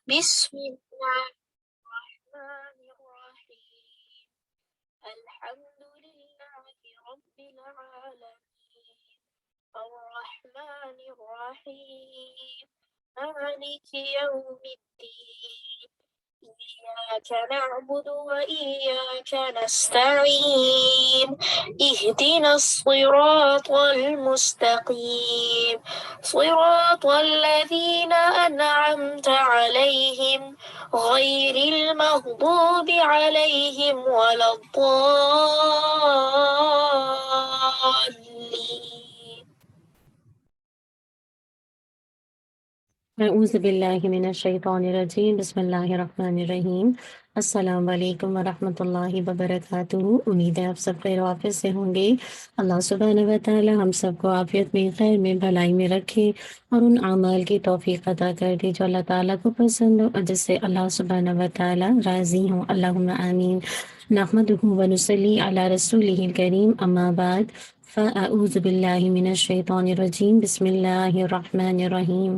بسم الله الرحمن الرحيم الحمد لله رب العالمين الرحمن الرحيم مالك يوم الدين إياك نعبد وإياك نستعين اهدنا الصراط المستقيم صراط الذين أنعمت عليهم غير المغضوب عليهم ولا الضالين. اعوذ باللہ من الشیطان الرجیم بسم اللہ الرحمن الرحیم السلام علیکم ورحمۃ اللہ وبرکاتہ۔ امید ہے آپ سب خیر و عافیت سے ہوں گے۔ اللہ سبحانہ و تعالی ہم سب کو عافیت میں، خیر میں، بھلائی میں رکھے اور ان اعمال کی توفیق عطا کر دی جو اللہ تعالیٰ کو پسند ہو اور جس سے اللہ سبحانہ و تعالی راضی ہوں۔ اللہم آمین۔ نحمدہ ونصلی علی رسولہ الکریم، اما بعد فاعوذ باللہ من الشیطان الرجیم بسم اللہ الرحمن الرحیم۔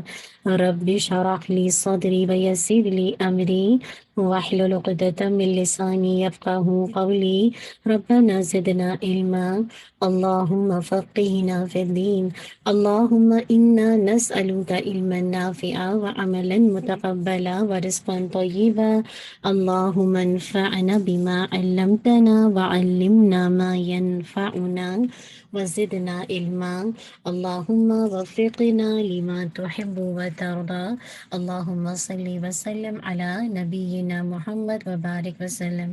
رب اشرح لی صدری ویسر لی امری واحلل عقدۃ من لسانی یفقہوا قولی ربنا زدنا علما اللہم فقہنا فی الدین اللہم انا نسألک علما نافعا وعملا متقبلا ورزقا طیبا اللہم انفعنا بما علمتنا وعلمنا ما ينفعنا وزدنا علما اللہم وفقنا لما تحب وترضى اللہم صلی وسلم علی نبینا محمد وبارک وسلم۔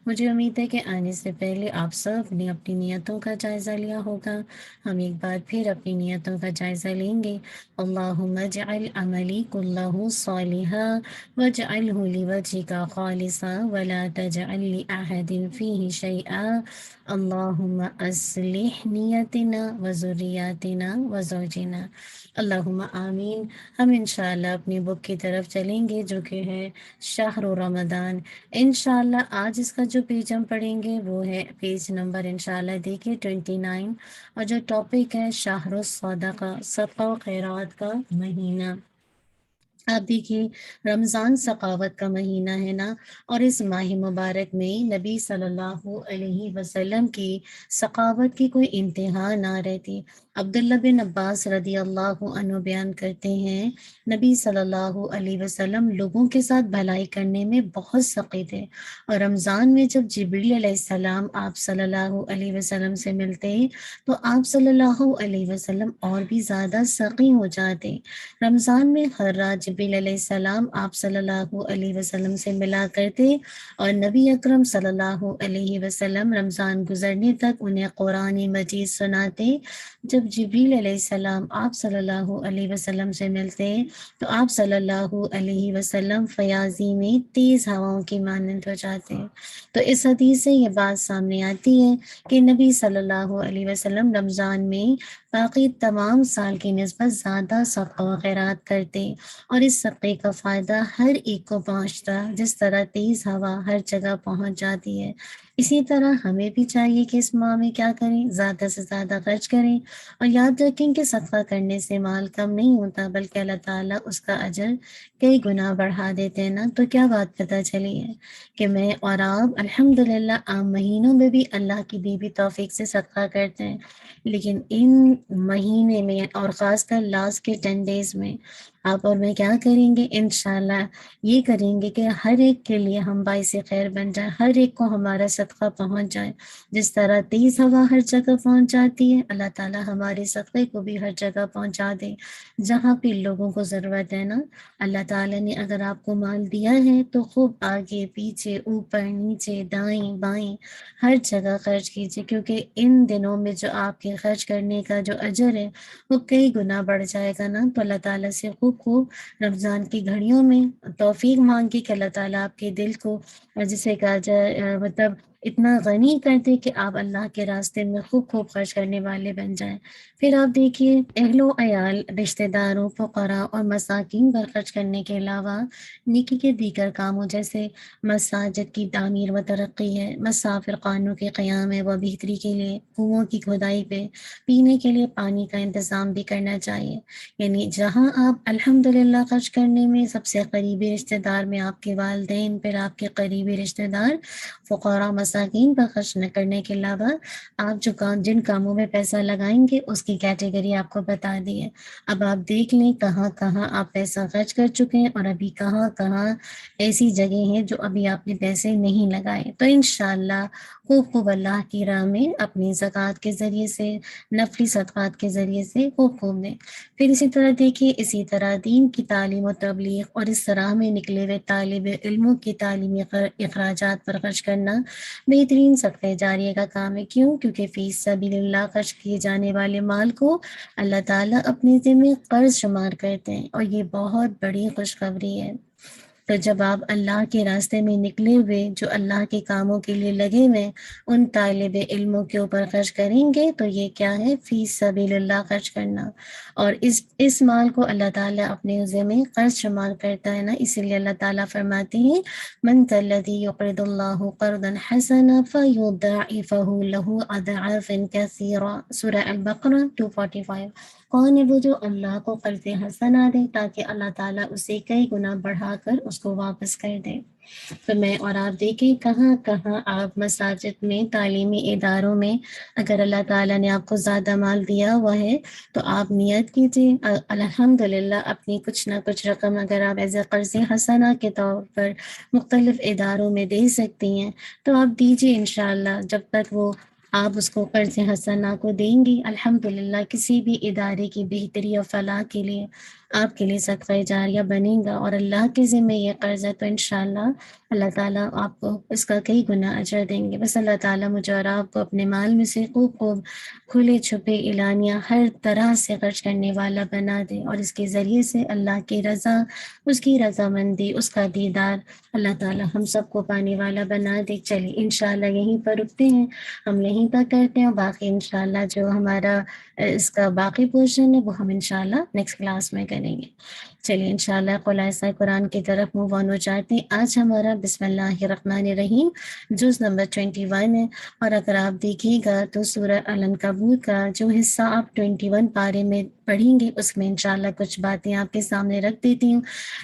مجھے امید ہے کہ آنے سے پہلے آپ سب نے اپنی نیتوں کا جائزہ لیا ہوگا۔ ہم ایک بار پھر اپنی نیتوں کا جائزہ لیں گے۔ اللہم اجعل عملی کلہ صالحا واجعلہ لوجہک خالصا ولا تجعل لأحد فیہ شیئا اللہم اصلح نیتنا وذریاتنا وزوجنا۔ اللہم آمین۔ ہم انشاءاللہ اپنی بک کی طرف چلیں گے جو کہ ہے شہر رمضان۔ انشاءاللہ آج اس کا جو پیج ہم پڑھیں گے وہ ہے پیج نمبر انشاءاللہ دیکھیے 29، اور جو ٹاپک ہے شہر الصدقہ، صدقہ و خیرات کا مہینہ۔ آپ دیکھیے رمضان سخاوت کا مہینہ ہے نا، اور اس ماہ مبارک میں نبی صلی اللہ علیہ وسلم کی سخاوت کی کوئی انتہا نہ رہتی۔ عبداللہ بن عباس رضی اللہ عنہ بیان کرتے ہیں نبی صلی اللہ علیہ وسلم لوگوں کے ساتھ بھلائی کرنے میں بہت سخی تھے، اور رمضان میں جب جبریل علیہ السلام آپ صلی اللہ علیہ وسلم سے ملتے تو آپ صلی اللہ علیہ وسلم اور بھی زیادہ سخی ہو جاتے۔ رمضان میں ہر رات جبریل علیہ السلام آپ صلی اللہ علیہ وسلم سے ملا کرتے، اور نبی اکرم صلی اللہ علیہ وسلم رمضان گزرنے تک انہیں قرآن مجید سناتے۔ جب جبریل علیہ السلام آپ صلی اللہ علیہ وسلم سے ملتے تو آپ صلی اللہ علیہ وسلم فیاضی میں تیز ہواؤں کی مانند ہو جاتے۔ تو اس حدیث سے یہ بات سامنے آتی ہے کہ نبی صلی اللہ علیہ وسلم رمضان میں باقی تمام سال کی نسبت زیادہ صدقہ و خیرات کرتے، اور اس صدقے کا فائدہ ہر ایک کو پہنچتا، جس طرح تیز ہوا ہر جگہ پہنچ جاتی ہے۔ اسی طرح ہمیں بھی چاہیے کہ اس ماہ میں کیا کریں، زیادہ سے زیادہ خرچ کریں، اور یاد رکھیں کہ صدقہ کرنے سے مال کم نہیں ہوتا بلکہ اللہ تعالیٰ اس کا اجر کئی گنا بڑھا دیتے ہیں نا۔ تو کیا بات پتہ چلی ہے کہ میں اور آپ الحمدللہ عام مہینوں میں بھی اللہ کی دی ہوئی توفیق سے صدقہ کرتے ہیں، لیکن ان مہینے میں اور خاص کر لاسٹ کے 10 ڈیز میں آپ اور میں کیا کریں گے، انشاءاللہ یہ کریں گے کہ ہر ایک کے لیے ہم باعث خیر بن جائیں، ہر ایک کو ہمارا صدقہ پہنچ جائے۔ جس طرح تیز ہوا ہر جگہ پہنچ جاتی ہے، اللہ تعالیٰ ہمارے صدقے کو بھی ہر جگہ پہنچا دے جہاں پہ لوگوں کو ضرورت ہے نا۔ اللہ تعالیٰ نے اگر آپ کو مال دیا ہے تو خوب آگے پیچھے اوپر نیچے دائیں بائیں ہر جگہ خرچ کیجیے، کیونکہ ان دنوں میں جو آپ کے خرچ کرنے کا جو اجر ہے وہ کئی گنا بڑھ جائے گا نا۔ تو اللہ تعالیٰ سے خوب رمضان کی گھڑیوں میں توفیق مانگی کہ اللہ تعالیٰ آپ کے دل کو، جسے کہا جائے مطلب اتنا غنی کر دے کہ آپ اللہ کے راستے میں خوب خوب خرچ کرنے والے بن جائیں۔ پھر آپ دیکھیے اہل و عیال، رشتہ داروں، فقراء اور مساکین پر خرچ کرنے کے علاوہ نیکی کے دیگر کاموں جیسے مساجد کی تعمیر و ترقی ہے، مسافر خانوں کے قیام ہے و بہتری کے لیے، کنووں کی کھدائی پہ، پینے کے لیے پانی کا انتظام بھی کرنا چاہیے۔ یعنی جہاں آپ الحمدللہ خرچ کرنے میں سب سے قریبی رشتہ دار میں آپ کے والدین، پھر آپ کے قریبی رشتہ دار، فقراء مساکین پر خرچ نہ کرنے کے علاوہ آپ جن کاموں میں پیسہ لگائیں گے اس کی کیٹیگری آپ کو بتا دی ہے۔ اب آپ دیکھ لیں کہاں کہاں آپ پیسہ خرچ کر چکے ہیں اور ابھی کہاں کہاں ایسی جگہ ہیں جو ابھی آپ نے پیسے نہیں لگائے۔ تو انشاءاللہ خوب خوب اللہ کی راہ میں اپنی زکوٰۃ کے ذریعے سے، نفلی صدقات کے ذریعے سے خوب خوب دیں۔ پھر اسی طرح دیکھیے، اسی طرح دین کی تعلیم و تبلیغ اور اس راہ میں نکلے ہوئے طالب علموں کی تعلیمی اخراجات پر خرچ کرنا بہترین صدقہ جاریہ کا کام ہے۔ کیوں؟ کیونکہ فی سبیل اللہ خرچ کیے جانے والے مال کو اللہ تعالیٰ اپنے ذمہ قرض شمار کرتے ہیں، اور یہ بہت بڑی خوشخبری ہے۔ تو جب آپ اللہ کے راستے میں نکلے ہوئے، جو اللہ کے کاموں کے لیے لگے ہوئے، ان طالب علموں کے اوپر خرچ کریں گے تو یہ کیا ہے؟ فی سبیل اللہ خرچ کرنا، اور اس مال کو اللہ تعالیٰ اپنے ذمہ قرض شمار کرتا ہے نا، اسی لیے اللہ تعالیٰ فرماتے ہیں من ذا الذی یقرض اللہ قرضا حسنا فیضاعفہ لہ اضعافا کثیرہ، سورہ البقرہ 245۔ کون ہے وہ جو اللہ کو قرض حسنا دے تاکہ اللہ تعالیٰ اسے کئی گنا بڑھا کر اس کو واپس کر دے؟ تو میں اور آپ دیکھیں کہاں کہاں آپ مساجد میں، تعلیمی اداروں میں، اگر اللہ تعالیٰ نے آپ کو زیادہ مال دیا ہوا ہے تو آپ نیت کیجیے الحمدللہ اپنی کچھ نہ کچھ رقم اگر آپ ایز اے قرض حسنہ کے طور پر مختلف اداروں میں دے سکتی ہیں تو آپ دیجیے انشاءاللہ۔ جب تک وہ آپ اس کو قرض حسنہ کو دیں گی، الحمدللہ کسی بھی ادارے کی بہتری اور فلاح کے لیے آپ کے لیے صدقہ جاریہ بنے گا، اور اللہ کے ذمہ یہ قرض ہے تو انشاءاللہ اللہ تعالیٰ آپ کو اس کا کئی گنا اجر دیں گے۔ بس اللہ تعالیٰ مجھے اور آپ کو اپنے مال میں سے خوب خوب کھلے چھپے اعلانیہ ہر طرح سے خرچ کرنے والا بنا دے، اور اس کے ذریعے سے اللہ کی رضا، اس کی رضامندی، اس کا دیدار اللہ تعالیٰ ہم سب کو پانے والا بنا دے۔ چلیے انشاءاللہ یہیں پر رکتے ہیں، ہم یہیں تک کرتے ہیں، باقی انشاءاللہ جو ہمارا اس کا باقی پورشن ہے وہ ہم انشاءاللہ نیکسٹ کلاس میں کریں گے۔ چلیے انشاءاللہ خلاصہ قرآن کی طرف موو آن ہو جاتے ہیں۔ آج ہمارا بسم اللہ الرحمن الرحیم جز نمبر 21 ہے، اور اگر آپ دیکھیے گا تو سورہ العنکبوت کا جو حصہ آپ 21 پارے میں پڑھیں گے اس میں انشاءاللہ کچھ باتیں آپ کے سامنے رکھ دیتی ہوں۔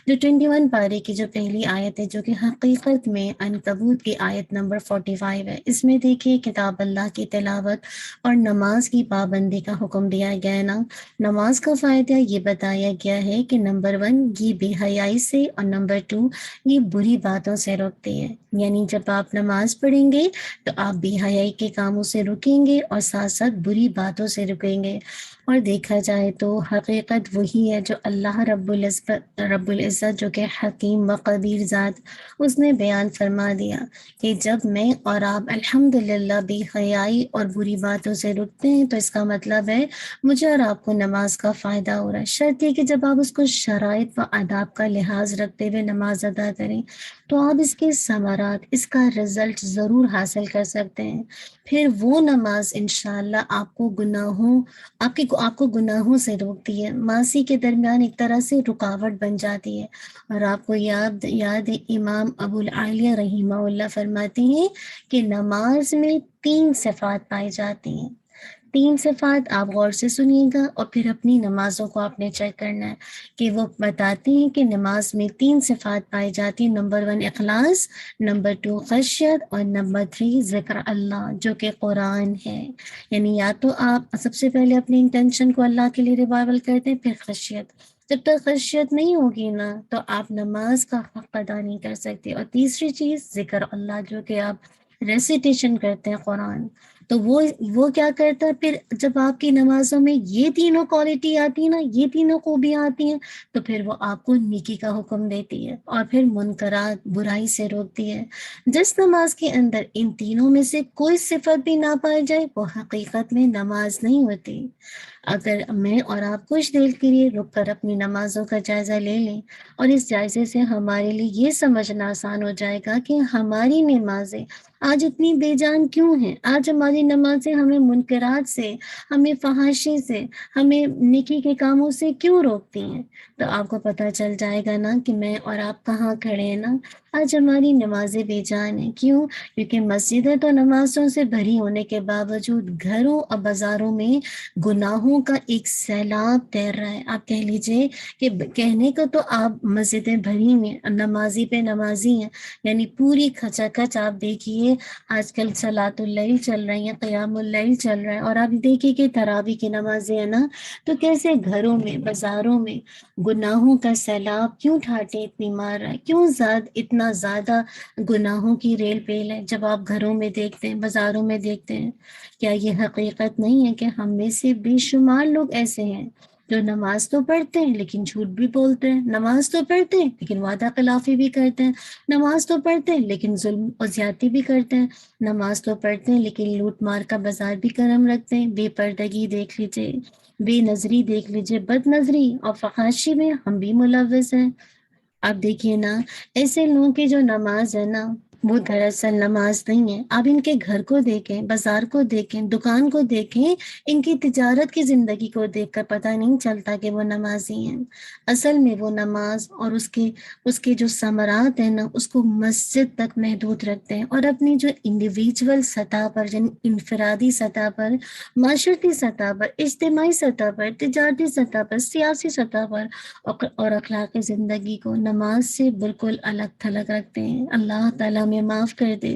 جو 21 پارے کی جو پہلی آیت ہے جو کہ حقیقت میں عنکبوت کی آیت نمبر 45 ہے، اس میں دیکھیے کتاب اللہ کی تلاوت اور نماز کی پابندی کا حکم دیا گیا ہے نا۔ نماز کا فائدہ یہ بتایا گیا ہے کہ نمبر 1 یہ بے حیائی سے، اور نمبر 2 یہ بری باتوں سے روکتی ہے۔ یعنی جب آپ نماز پڑھیں گے تو آپ بے حیائی کے کاموں سے رکیں گے اور ساتھ ساتھ بری باتوں سے رکیں گے۔ اور دیکھا جائے تو حقیقت وہی ہے جو اللہ رب العزت جو کہ حکیم و قدیر ذات، اس نے بیان فرما دیا کہ جب میں اور آپ الحمدللہ بے حیائی اور بری باتوں سے رکتے ہیں تو اس کا مطلب ہے مجھے اور آپ کو نماز کا فائدہ ہو رہا ہے۔ شرط یہ کہ جب آپ اس کو شرائط و آداب کا لحاظ رکھتے ہوئے نماز ادا کریں تو آپ اس کے ثمرات، اس کا رزلٹ ضرور حاصل کر سکتے ہیں۔ پھر وہ نماز انشاءاللہ آپ کو گناہوں سے روکتی ہے، معاصی کے درمیان ایک طرح سے رکاوٹ بن جاتی ہے۔ اور آپ کو یاد ہے امام ابو العالیہ رحمہ اللہ فرماتے ہیں کہ نماز میں 3 صفات پائی جاتی ہیں۔ 3 صفات آپ غور سے سنیے گا اور پھر اپنی نمازوں کو آپ نے چیک کرنا ہے کہ وہ بتاتے ہیں کہ نماز میں 3 صفات پائی جاتی ہیں۔ نمبر 1 اخلاص، نمبر 2 خشیت، اور نمبر 3 ذکر اللہ جو کہ قرآن ہے۔ یعنی یا تو آپ سب سے پہلے اپنی انٹینشن کو اللہ کے لیے ریوائول کرتے ہیں، پھر خشیت۔ جب تک خشیت نہیں ہوگی نا تو آپ نماز کا حق ادا نہیں کر سکتے۔ اور تیسری چیز ذکر اللہ جو کہ آپ ریسیٹیشن کرتے ہیں قرآن، تو وہ کیا کرتا ہے پھر جب آپ کی نمازوں میں یہ تینوں کوالٹی آتی ہے نا، یہ تینوں خوبیاں آتی ہیں تو پھر وہ آپ کو نیکی کا حکم دیتی ہے اور پھر منکرات برائی سے روکتی ہے۔ جس نماز کے اندر ان تینوں میں سے کوئی صفت بھی نہ پائی جائے وہ حقیقت میں نماز نہیں ہوتی۔ اگر میں اور آپ کچھ دیر کے لیے رک کر اپنی نمازوں کا جائزہ لے لیں اور اس جائزے سے ہمارے لیے یہ سمجھنا آسان ہو جائے گا کہ ہماری نمازیں آج اتنی بے جان کیوں ہیں، آج ہماری نمازیں ہمیں منکرات سے، ہمیں فحاشی سے، ہمیں نیکی کے کاموں سے کیوں روکتی ہیں، تو آپ کو پتہ چل جائے گا نا کہ میں اور آپ کہاں کھڑے ہیں نا۔ آج ہماری نمازیں بے جان ہیں، کیوں؟ کیونکہ مسجدیں تو نمازوں سے بھری ہونے کے باوجود گھروں اور بازاروں میں گناہوں کا ایک سیلاب تیر رہا ہے۔ آپ کہہ لیجئے کہ کہنے کو تو آپ مسجدیں بھری ہیں، نمازی پہ نمازی ہیں، یعنی پوری کھچا کھچ آپ دیکھیے آج کل صلاۃ اللیل چل رہی ہیں، قیام اللیل چل رہا ہے، اور آپ دیکھیے کہ تراویح کی نمازیں ہیں نا، تو کیسے گھروں میں بازاروں میں گناہوں کا سیلاب کیوں ٹھاٹے اتنی مار رہا ہے، کیوں اتنا زیادہ گناہوں کی ریل پیل ہے جب آپ گھروں میں دیکھتے ہیں، بازاروں میں دیکھتے ہیں۔ کیا یہ حقیقت نہیں ہے کہ ہم میں سے بے شمار لوگ ایسے ہیں جو نماز تو پڑھتے ہیں لیکن جھوٹ بھی بولتے ہیں، نماز تو پڑھتے ہیں لیکن وعدہ خلافی بھی کرتے ہیں، نماز تو پڑھتے ہیں لیکن ظلم اور زیادتی بھی کرتے ہیں، نماز تو پڑھتے ہیں لیکن لوٹ مار کا بازار بھی کرم رکھتے ہیں، بے پردگی دیکھ لیجئے، بے نظری دیکھ لیجئے، بد نظری اور فحاشی میں ہم بھی ملوث ہیں۔ آپ دیکھیے نا، ایسے لوگوں کی جو نماز ہے نا وہ دراصل نماز نہیں ہے۔ آپ ان کے گھر کو دیکھیں، بازار کو دیکھیں، دکان کو دیکھیں، ان کی تجارت کی زندگی کو دیکھ کر پتہ نہیں چلتا کہ وہ نمازی ہیں۔ اصل میں وہ نماز اور اس کے جو ثمرات ہیں نا اس کو مسجد تک محدود رکھتے ہیں، اور اپنی جو انڈیویجول سطح پر، یعنی انفرادی سطح پر، معاشرتی سطح پر، اجتماعی سطح پر، تجارتی سطح پر، سیاسی سطح پر اور اخلاقی زندگی کو نماز سے بالکل الگ تھلگ رکھتے ہیں۔ اللہ تعالیٰ میں معاف کر دے۔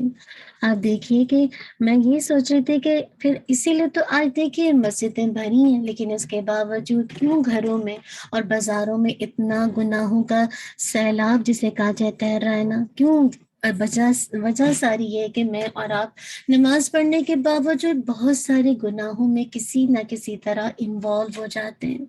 آپ دیکھیے کہ میں یہ سوچ رہی تھی کہ پھر اسی لیے تو آج دیکھیے مسجدیں بھری ہیں، لیکن اس کے باوجود کیوں گھروں میں اور بازاروں میں اتنا گناہوں کا سیلاب جسے کہا جاتا ہے رہا ہے نا، کیوں؟ وجہ ساری یہ ہے کہ میں اور آپ نماز پڑھنے کے باوجود بہت سارے گناہوں میں کسی نہ کسی طرح انوالو ہو جاتے ہیں۔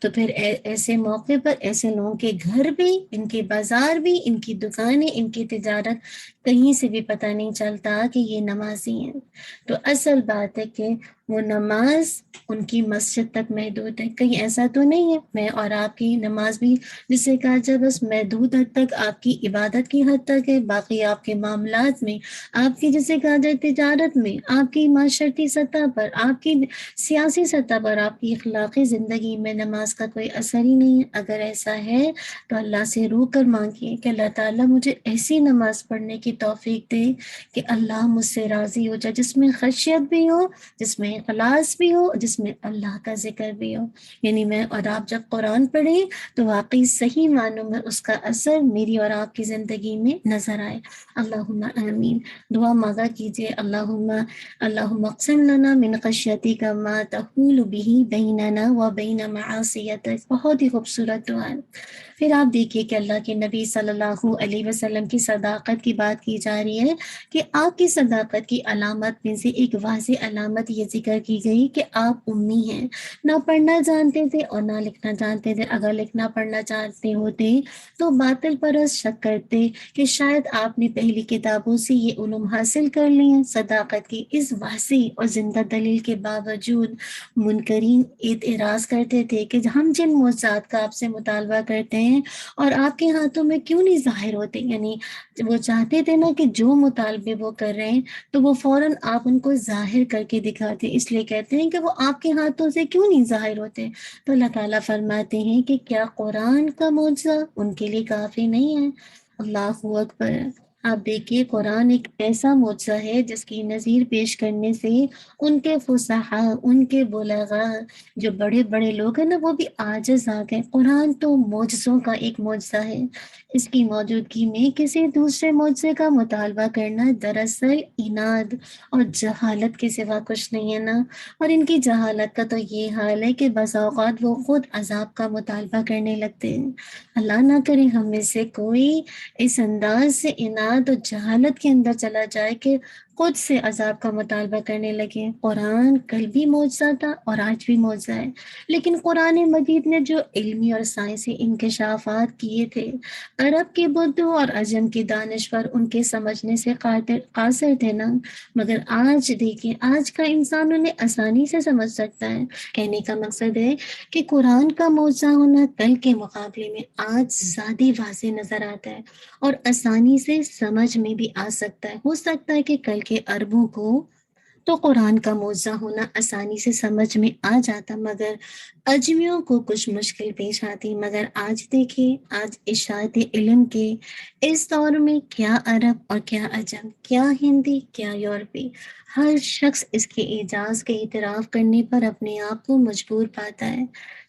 تو پھر ایسے موقع پر ایسے لوگوں کے گھر بھی، ان کے بازار بھی، ان کی دکانیں، ان کی تجارت کہیں سے بھی پتہ نہیں چلتا کہ یہ نمازی ہیں۔ تو اصل بات ہے کہ وہ نماز ان کی مسجد تک محدود ہے، کہیں ایسا تو نہیں ہے میں اور آپ کی نماز بھی جسے کہا جائے بس محدود حد تک آپ کی عبادت کی حد تک ہے، باقی آپ کے معاملات میں، آپ کی جسے کہا جائے تجارت میں، آپ کی معاشرتی سطح پر، آپ کی سیاسی سطح پر، آپ کی اخلاقی زندگی میں نماز کا کوئی اثر ہی نہیں ہے۔ اگر ایسا ہے تو اللہ سے رو کر مانگیے کہ اللہ تعالیٰ مجھے ایسی نماز پڑھنے کی توفیق دے کہ اللہ مجھ سے راضی ہو جائے، جس میں خشیت بھی ہو، جس میں اخلاص بھی ہو، جس میں اللہ کا ذکر بھی ہو۔ یعنی میں اور آپ جب قرآن پڑھیں تو واقعی صحیح معنوں میں اس کا اثر میری اور آپ کی زندگی میں نظر آئے۔ اللہم آمین۔ دعا مانگا کیجئے، اللہم اقسم لنا من خشیتک ما تحول به بیننا و بین معاصیتک۔ بہت ہی خوبصورت دعا ہے۔ پھر آپ دیکھیے کہ اللہ کے نبی صلی اللہ علیہ وسلم کی صداقت کی بات کی جا رہی ہے کہ آپ کی صداقت کی علامت میں سے ایک واضح علامت یہ ذکر کی گئی کہ آپ امی ہیں، نہ پڑھنا جانتے تھے اور نہ لکھنا جانتے تھے۔ اگر لکھنا پڑھنا چاہتے ہوتے تو باطل پرست شک کرتے کہ شاید آپ نے پہلی کتابوں سے یہ علوم حاصل کر لی ہیں۔ صداقت کی اس واضح اور زندہ دلیل کے باوجود منکرین اعتراض کرتے تھے کہ ہم جن معجزات کا آپ سے مطالبہ کرتے ہیں اور آپ کے ہاتھوں میں کیوں نہیں ظاہر ہوتے، یعنی وہ چاہتے تھے نا کہ جو مطالبے وہ کر رہے ہیں تو وہ فوراً آپ ان کو ظاہر کر کے دکھاتے، اس لیے کہتے ہیں کہ وہ آپ کے ہاتھوں سے کیوں نہیں ظاہر ہوتے۔ تو اللہ تعالیٰ فرماتے ہیں کہ کیا قرآن کا معجزہ ان کے لیے کافی نہیں ہے؟ اللہ اکبر۔ آپ دیکھیے قرآن ایک ایسا معجزہ ہے جس کی نظیر پیش کرنے سے ان کے فصحاء، ان کے بلغاء، جو بڑے بڑے لوگ ہیں نا وہ بھی عاجز آ گئے۔ قرآن تو معجزوں کا ایک معجزہ ہے، اس کی موجودگی میں کسی دوسرے معجزے کا مطالبہ کرنا دراصل عناد اور جہالت کے سوا کچھ نہیں ہے نا۔ اور ان کی جہالت کا تو یہ حال ہے کہ بسا اوقات وہ خود عذاب کا مطالبہ کرنے لگتے ہیں۔ اللہ نہ کرے ہم میں سے کوئی اس انداز سے عناد اور جہالت کے اندر چلا جائے کہ خود سے عذاب کا مطالبہ کرنے لگے۔ قرآن کل بھی معجزہ تھا اور آج بھی معجزہ ہے، لیکن قرآن مجید نے جو علمی اور سائنسی انکشافات کیے تھے، عرب کے بدھو اور عجم کے دانشور ان کے سمجھنے سے قاصر تھے نا، مگر آج دیکھیں، آج کا انسان انہیں آسانی سے سمجھ سکتا ہے۔ کہنے کا مقصد ہے کہ قرآن کا معجزہ ہونا کل کے مقابلے میں آج زیادہ واضح نظر آتا ہے اور آسانی سے سمجھ میں بھی آ سکتا ہے۔ ہو سکتا ہے کہ کل کے عربوں کو تو قرآن کا معجزہ ہونا آسانی سے سمجھ میں آ جاتا، مگر اجمیوں کو کچھ مشکل پیش آتی۔ مگر آج دیکھیں، آج اشاعت علم کے اس دور میں کیا عرب اور کیا عجم، کیا ہندی، کیا یورپی، ہر شخص اس کے اعجاز کے اعتراف کرنے پر اپنے آپ کو مجبور پاتا ہے۔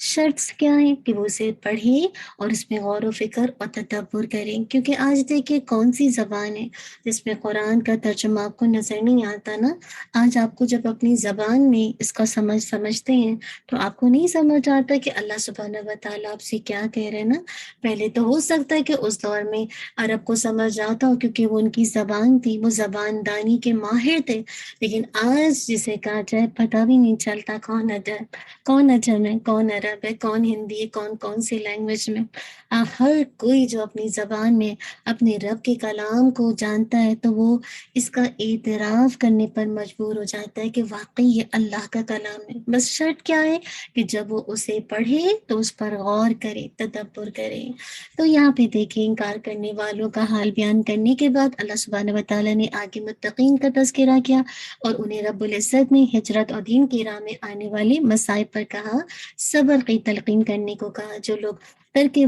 شرط کیا ہے کہ وہ اسے پڑھے اور اس میں غور و فکر اور تدبر کریں، کیونکہ آج دیکھیں کون سی زبان ہے جس میں قرآن کا ترجمہ آپ کو نظر نہیں آتا نا۔ آج آپ کو جب اپنی زبان میں اس کا سمجھتے ہیں تو آپ کو نہیں سمجھ آتا کہ اللہ سبحانہ و تعالیٰ آپ سے کیا کہہ رہے ہیں نا۔ پہلے تو ہو سکتا ہے کہ اس دور میں عرب کو سمجھ آتا ہو کیونکہ وہ ان کی زبان تھی، وہ زبان دانی کے ماہر تھے، لیکن آج جسے کہا جائے پتہ بھی نہیں چلتا کون عجب، کون عجم ہے، کون عرب ہے، کون ہندی ہے، کون سی لینگویج میں۔ ہر کوئی جو اپنی زبان میں اپنے رب کے کلام کو جانتا ہے تو وہ اس کا اعتراف کرنے پر مجبور ہو جاتا ہے کہ واقعی یہ اللہ کا کلام ہے۔ بس شرط کیا ہے کہ جب وہ اسے پڑھے تو اس پر غور کرے، تدبر کرے۔ تو یہاں پہ دیکھیں انکار کرنے والوں کا حال بیان کرنے کے بعد اللہ سبحانہ و تعالیٰ نے آگے متقین کا تذکرہ کیا اور انہیں رب العزت نے ہجرت اور دین کی راہ میں آنے والے مصائب پر کہا، صبر کی تلقین کرنے کو کہا۔ جو لوگ ترک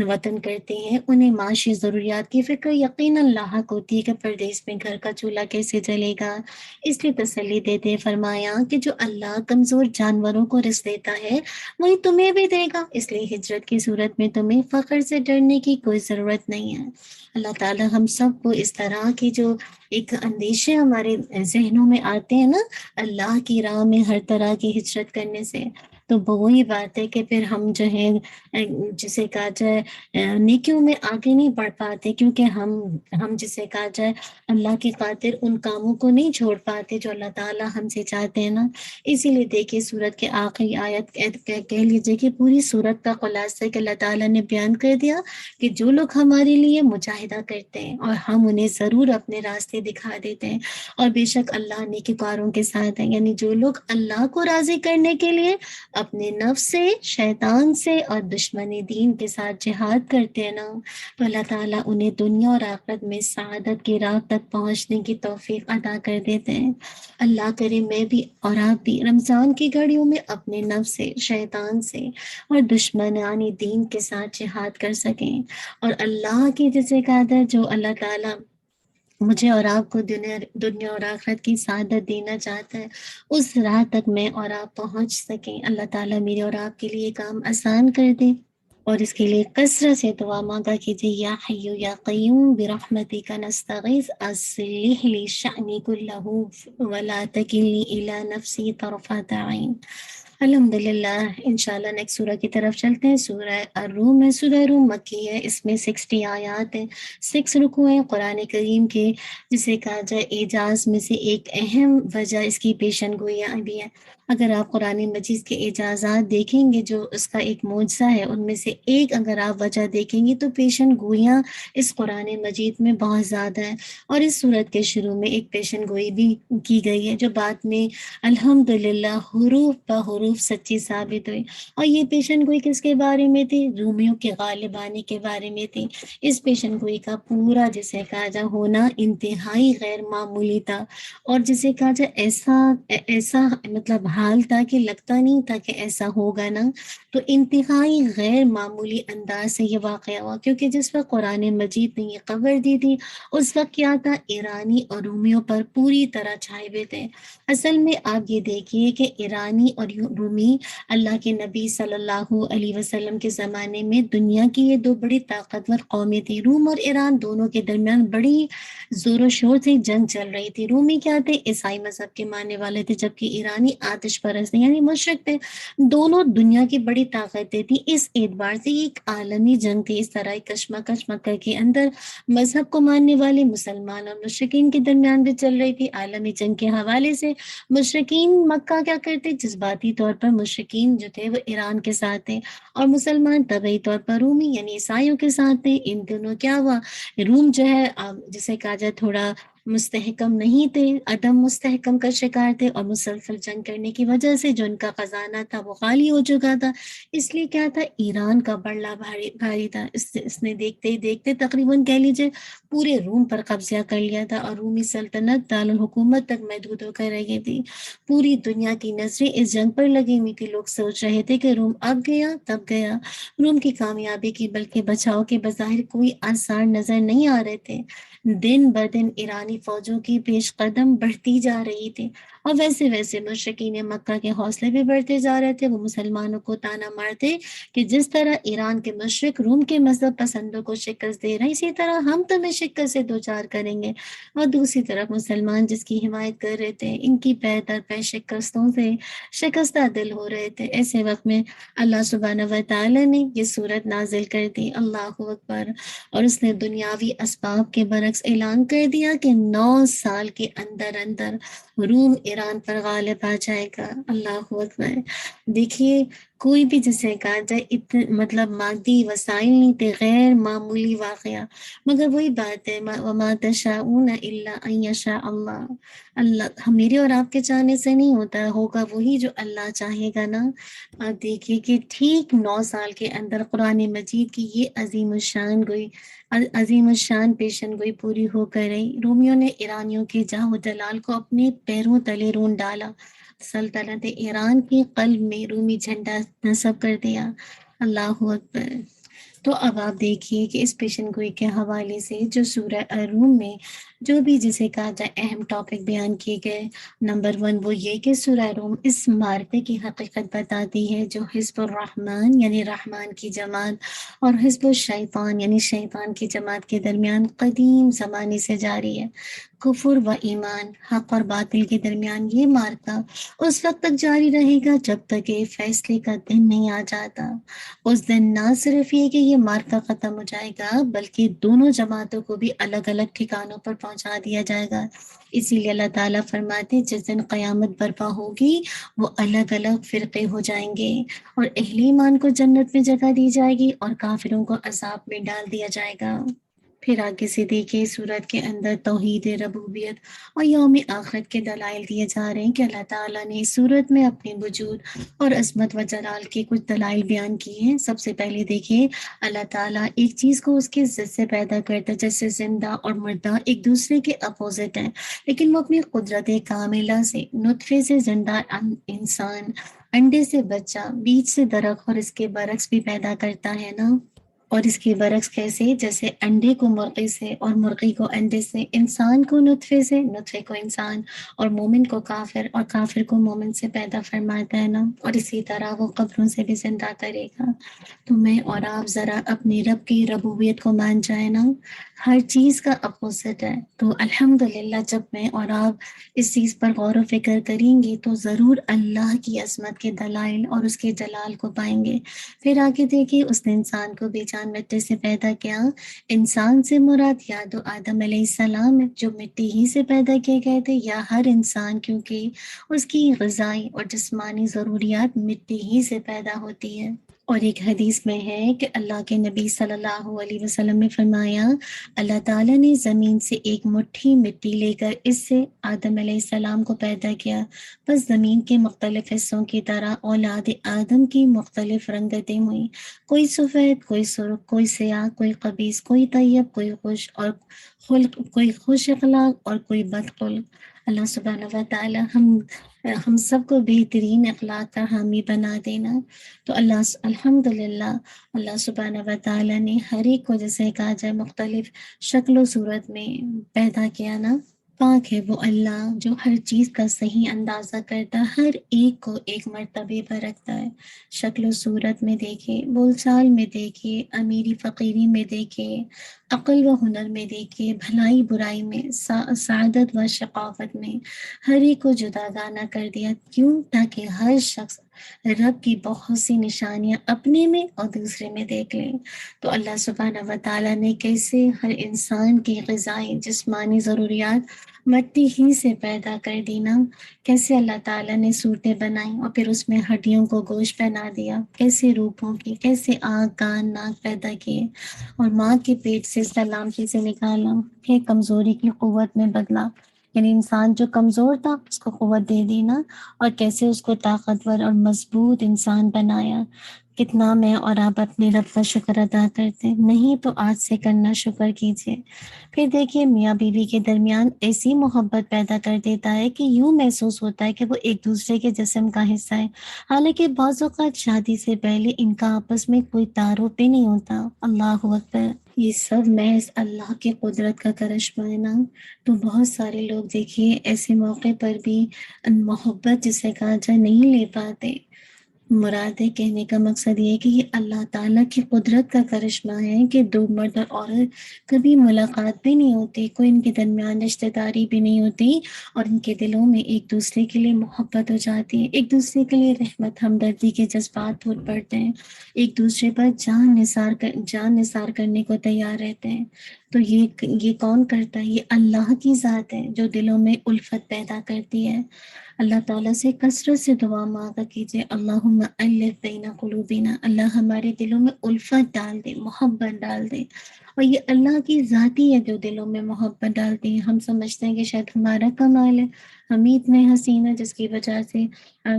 وطن کرتے ہیں انہیں معاشی ضروریات کی فکر یقیناً لاحق ہوتی ہے کہ پردیس میں گھر کا چولہا کیسے جلے گا، اس لیے تسلی دیتے فرمایا کہ جو اللہ کمزور جانوروں کو رزق دیتا ہے وہی تمہیں بھی دے گا، اس لیے ہجرت کی صورت میں تمہیں فخر سے ڈرنے کی کوئی ضرورت نہیں ہے۔ اللہ تعالی ہم سب کو اس طرح کی جو ایک اندیشے ہمارے ذہنوں میں آتے ہیں نا اللہ کی راہ میں ہر طرح کی ہجرت کرنے سے، تو وہی بات ہے کہ پھر ہم جو ہے جسے کہا جائے نیکیوں میں آگے نہیں بڑھ پاتے، کیونکہ ہم جسے کہا جائے اللہ کی خاطر ان کاموں کو نہیں چھوڑ پاتے جو اللہ تعالیٰ ہم سے چاہتے ہیں نا۔ اسی لیے دیکھیے سورت کے آخری آیت کہہ لیجیے کہ پوری سورت کا خلاصہ کہ اللہ تعالیٰ نے بیان کر دیا کہ جو لوگ ہمارے لیے مجاہدہ کرتے ہیں اور ہم انہیں ضرور اپنے راستے دکھا دیتے ہیں، اور بے شک اللہ نیکوکاروں کے ساتھ ہیں، یعنی جو لوگ اللہ کو راضی کرنے کے لیے اپنے نفس سے، شیطان سے اور دشمن دین کے ساتھ جہاد کرتے ہیں نا، تو اللہ تعالیٰ انہیں دنیا اور آخرت میں سعادت کی راہ تک پہنچنے کی توفیق عطا کر دیتے ہیں۔ اللہ کرے میں بھی اور آپ بھی رمضان کی گھڑیوں میں اپنے نفس سے، شیطان سے اور دشمنان دین کے ساتھ جہاد کر سکیں، اور اللہ کی جیسے قادر جو اللہ تعالیٰ مجھے اور آپ کو دنیا اور آخرت کی سعادت دینا چاہتا ہے اس راہ تک میں اور آپ پہنچ سکیں۔ اللہ تعالیٰ میرے اور آپ کے لیے کام آسان کر دے، اور اس کے لیے کثرت سے دعا مانگا کیجیے، یا حی یا قیوم برحمتک نستغیث اصلح لی شأنی کلہ ولا تکلنی الی نفسی طرفۃ عین۔ الحمدللہ، انشاءاللہ نیکسٹ سورہ کی طرف چلتے ہیں۔ سورہ الروم ہے، سورہ روم مکی ہے، اس میں 60 آیات ہیں، 6 رکوع ہیں۔ قرآن کریم کے جسے کہا جائے اعجاز میں سے ایک اہم وجہ اس کی پیشن گوئیاں بھی ہیں۔ اگر آپ قرآن مجید کے اعجازات دیکھیں گے جو اس کا ایک معجزہ ہے، ان میں سے ایک اگر آپ وجہ دیکھیں گے تو پیشن گوئیاں اس قرآن مجید میں بہت زیادہ ہیں، اور اس صورت کے شروع میں ایک پیشن گوئی بھی کی گئی ہے جو بعد میں الحمدللہ حروف بحروف سچی ثابت ہوئی۔ اور یہ پیشن گوئی کس کے بارے میں تھی؟ رومیوں کے غالب آنے کے بارے میں تھی۔ اس پیشن گوئی کا پورا جسے کہا جائے ہونا انتہائی غیر معمولی تھا، اور جسے کہا جائے ایسا مطلب حال تھا کہ لگتا نہیں تھا کہ ایسا ہوگا نا، تو انتہائی غیر معمولی انداز سے یہ واقعہ ہوا، کیونکہ جس وقت قرآن مجید نے یہ خبر دی تھی اس وقت کیا تھا، ایرانی اور رومیوں پر پوری طرح چھائے ہوئے تھے۔ اصل میں آپ یہ دیکھیے کہ ایرانی اور رومی اللہ کے نبی صلی اللہ علیہ وسلم کے زمانے میں دنیا کی یہ دو بڑی طاقتور قومیں تھیں، روم اور ایران، دونوں کے درمیان بڑی زور و شور سے جنگ چل رہی تھی۔ رومی کیا تھے؟ عیسائی مذہب کے ماننے والے تھے، جبکہ ایرانی آتش پرست یعنی مشرک تھے۔ دونوں دنیا کی بڑی طاقتیں تھیں، اس اعتبار سے یہ ایک عالمی جنگ تھی۔ اس طرح کشمکش مکہ کے اندر مذہب کو ماننے والے مسلمان اور مشرکین کے درمیان بھی چل رہی تھی۔ عالمی جنگ کے حوالے سے مشرکین مکہ کیا کرتے؟ جذباتی طور پر مشرکین جو تھے وہ ایران کے ساتھ تھے، اور مسلمان طبعی طور پر رومی یعنی عیسائیوں کے ساتھ تھے۔ ان دونوں کیا ہوا، روم جو ہے جسے کہا جائے تھوڑا مستحکم نہیں تھے، عدم مستحکم کا شکار تھے، اور مسلسل جنگ کرنے کی وجہ سے جو ان کا خزانہ تھا وہ خالی ہو چکا تھا۔ اس لیے کیا تھا، ایران کا بڑلا بھاری تھا۔ اس نے دیکھتے ہی دیکھتے تقریباً کہہ لیجیے پورے روم پر قبضہ کر لیا تھا، اور رومی سلطنت دارالحکومت تک محدود ہو کر رہ گئی تھی۔ پوری دنیا کی نظریں اس جنگ پر لگی ہوئی تھی۔ لوگ سوچ رہے تھے کہ روم اب گیا تب گیا، روم کی کامیابی کی بلکہ بچاؤ کے بظاہر کوئی آثار نظر نہیں آ رہے تھے۔ دن بدن ایرانی فوجوں کی پیش قدم بڑھتی جا رہی تھی، اور ویسے ویسے مشرکین مکہ کے حوصلے بھی بڑھتے جا رہے تھے۔ وہ مسلمانوں کو تانا مارتے کہ جس طرح ایران کے مشرک روم کے مذہب پسندوں کو شکست دے رہے ہیں، اسی طرح ہم تمہیں شکست سے دوچار کریں گے۔ اور دوسری طرف مسلمان جس کی حمایت کر رہے تھے، ان کی پے در پے شکستوں سے شکستہ دل ہو رہے تھے۔ ایسے وقت میں اللہ سبحانہ و تعالی نے یہ صورت نازل کر دی، اللہ اکبر، اور اس نے دنیاوی اسباب کے برعکس اعلان کر دیا کہ 9 سال کے اندر اندر روم ایران پر غالب آ جائے گا۔ اللہ اکبر۔ دیکھیے کوئی بھی جسے کہا جائے مطلب مادی وسائل نہیں تھے، غیر معمولی واقعہ، مگر وہی بات ہے وَمَا تَشَاءُونَ إِلَّا أَن يَشَاءَ اللَّهُ، اللہ میرے اور آپ کے چاہنے سے نہیں ہوتا، ہوگا وہی جو اللہ چاہے گا نا۔ آپ دیکھیے کہ ٹھیک 9 سال کے اندر قرآن مجید کی یہ عظیم الشان پیشن گوئی پوری ہو کر رہی۔ رومیوں نے ایرانیوں کے جاہ و جلال کو اپنے پیروں تلے رون ڈالا، سلطنت ایران کے قلب میں رومی جھنڈا نصب کر دیا۔ اللہ اکبر۔ تو اب آپ دیکھیے کہ اس پیشن گوئی کے حوالے سے جو سورہ الروم میں جو بھی جسے کہا جائے اہم ٹاپک بیان کیے گئے، نمبر 1 وہ یہ کہ سورہ روم اس معرکے کی حقیقت بتاتی ہے جو حزب الرحمن یعنی رحمان کی جماعت اور حزب الشیطان یعنی شیطان کی جماعت کے درمیان قدیم زمانے سے جاری ہے۔ کفر و ایمان، حق اور باطل کے درمیان یہ معرکہ اس وقت تک جاری رہے گا جب تک کہ فیصلے کا دن نہیں آ جاتا۔ اس دن نہ صرف یہ کہ یہ معرکہ ختم ہو جائے گا، بلکہ دونوں جماعتوں کو بھی الگ الگ ٹھکانوں پر پہنچا دیا جائے گا۔ اسی لیے اللہ تعالیٰ فرماتے ہیں جس دن قیامت برپا ہوگی وہ الگ الگ فرقے ہو جائیں گے، اور اہل ایمان کو جنت میں جگہ دی جائے گی اور کافروں کو عذاب میں ڈال دیا جائے گا۔ پھر آگے سے دیکھیں سورت کے اندر توحید ربوبیت اور یوم آخرت کے دلائل دیے جا رہے ہیں کہ اللہ تعالیٰ نے اس سورت میں اپنے وجود اور عظمت و جلال کے کچھ دلائل بیان کیے ہیں۔ سب سے پہلے دیکھیں اللہ تعالیٰ ایک چیز کو اس کے ضد سے پیدا کرتا ہے، جیسے زندہ اور مردہ ایک دوسرے کے اپوزٹ ہیں، لیکن وہ اپنی قدرت کاملہ سے نطفے سے زندہ انسان، انڈے سے بچہ، بیج سے درخت اور اس کے برعکس بھی پیدا کرتا ہے نا۔ اور اس کے برعکس کیسے؟ جیسے انڈے کو مرغی سے اور مرغی کو انڈے سے، انسان کو نطفے سے، نطفے کو انسان، اور مومن کو کافر اور کافر کو مومن سے پیدا فرماتا ہے نا۔ اور اسی طرح وہ قبروں سے بھی زندہ کرے گا۔ تو میں اور آپ ذرا اپنے رب کی ربوبیت کو مان جائے نا، ہر چیز کا اپوزٹ ہے۔ تو الحمدللہ جب میں اور آپ اس چیز پر غور و فکر کریں گے تو ضرور اللہ کی عظمت کے دلائل اور اس کے جلال کو پائیں گے۔ پھر آگے دیکھیے اس نے انسان کو بے جان مٹی سے پیدا کیا۔ انسان سے مراد یا تو آدم علیہ السلام جو مٹی ہی سے پیدا کیے گئے تھے، یا ہر انسان کیونکہ اس کی غذائی اور جسمانی ضروریات مٹی ہی سے پیدا ہوتی ہے۔ اور ایک حدیث میں ہے کہ اللہ کے نبی صلی اللہ علیہ وسلم نے فرمایا اللہ تعالیٰ نے زمین سے ایک مٹھی مٹی لے کر اس سے آدم علیہ السلام کو پیدا کیا، بس زمین کے مختلف حصوں کی طرح اولاد آدم کی مختلف رنگتیں ہوئیں، کوئی سفید، کوئی سرخ، کوئی سیاہ، کوئی خبیث، کوئی طیب، کوئی خوش اور خلق، کوئی خوش اخلاق اور کوئی بد خلق۔ اللہ سبحانہ و تعالی ہم سب کو بہترین اخلاق کا حامی بنا دینا۔ تو الحمدللہ اللہ سبحانہ و تعالی نے ہر ایک کو جیسے کہا جائے مختلف شکل و صورت میں پیدا کیا نا۔ پاک ہے وہ اللہ جو ہر چیز کا صحیح اندازہ کرتا ہے، ہر ایک کو ایک مرتبے پر رکھتا ہے، شکل و صورت میں دیکھے، بول چال میں دیکھے، امیری فقیری میں دیکھے، عقل و ہنر میں دیکھے، بھلائی برائی میں، سعادت و شقاوت میں، ہر ایک کو جدا گانا کر دیا، کیوں؟ تاکہ ہر شخص رب کی بہت سی نشانیاں اپنے میں اور دوسرے میں دیکھ لیں۔ تو اللہ سبحانہ و تعالیٰ نے کیسے ہر انسان کی غذائی جسمانی ضروریات مٹی ہی سے پیدا کر دی نا، کیسے اللہ تعالیٰ نے صورتیں بنائیں اور پھر اس میں ہڈیوں کو گوشت پہنا دیا، کیسے روپوں کی، کیسے آنکھ کان ناک پیدا کیے اور ماں کے پیٹ سے سلامتی سے نکالا، پھر کمزوری کی قوت میں بدلا، یعنی انسان جو کمزور تھا اس کو قوت دے دی نا، اور کیسے اس کو طاقتور اور مضبوط انسان بنایا۔ کتنا میں اور آپ اپنے رب کا شکر ادا کرتے ہیں؟ نہیں تو آج سے کرنا شکر کیجیے۔ پھر دیکھیے میاں بیوی کے درمیان ایسی محبت پیدا کر دیتا ہے کہ یوں محسوس ہوتا ہے کہ وہ ایک دوسرے کے جسم کا حصہ ہے، حالانکہ بعض اوقات شادی سے پہلے ان کا آپس میں کوئی تعارف بھی نہیں ہوتا۔ اللہ اکبر! یہ سب محض اللہ کی قدرت کا کرشمہ ہے نا۔ تو بہت سارے لوگ دیکھیے ایسے موقع پر بھی محبت جسے کہا جائے نہیں لے پاتے۔ مراد کہنے کا مقصد یہ ہے کہ یہ اللہ تعالیٰ کی قدرت کا کرشمہ ہے کہ دو مرد اور عورت کبھی ملاقات بھی نہیں ہوتی، کوئی ان کے درمیان رشتہ داری بھی نہیں ہوتی، اور ان کے دلوں میں ایک دوسرے کے لیے محبت ہو جاتی ہے، ایک دوسرے کے لیے رحمت ہمدردی کے جذبات پھوٹ پڑتے ہیں، ایک دوسرے پر جان نثار کرنے کو تیار رہتے ہیں۔ تو یہ کون کرتا ہے؟ یہ اللہ کی ذات ہے جو دلوں میں الفت پیدا کرتی ہے۔ اللہ تعالیٰ سے کثرت سے دعا مانگا کیجیے، اللہم الف بین قلوبنا، اللہ ہمارے دلوں میں الفت ڈال دے، محبت ڈال دے۔ اور یہ اللہ کی ذات ہی ہے جو دلوں میں محبت ڈالتی ہے۔ ہم سمجھتے ہیں کہ شاید ہمارا کمال ہے، ہم ہی اتنے حسین ہیں جس کی وجہ سے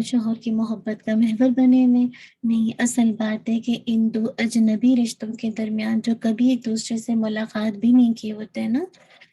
شوہر کی محبت کا محور بنے ہوئے۔ نہیں، اصل بات ہے کہ ان دو اجنبی رشتوں کے درمیان جو کبھی ایک دوسرے سے ملاقات بھی نہیں کیے ہوتے ہیں نا،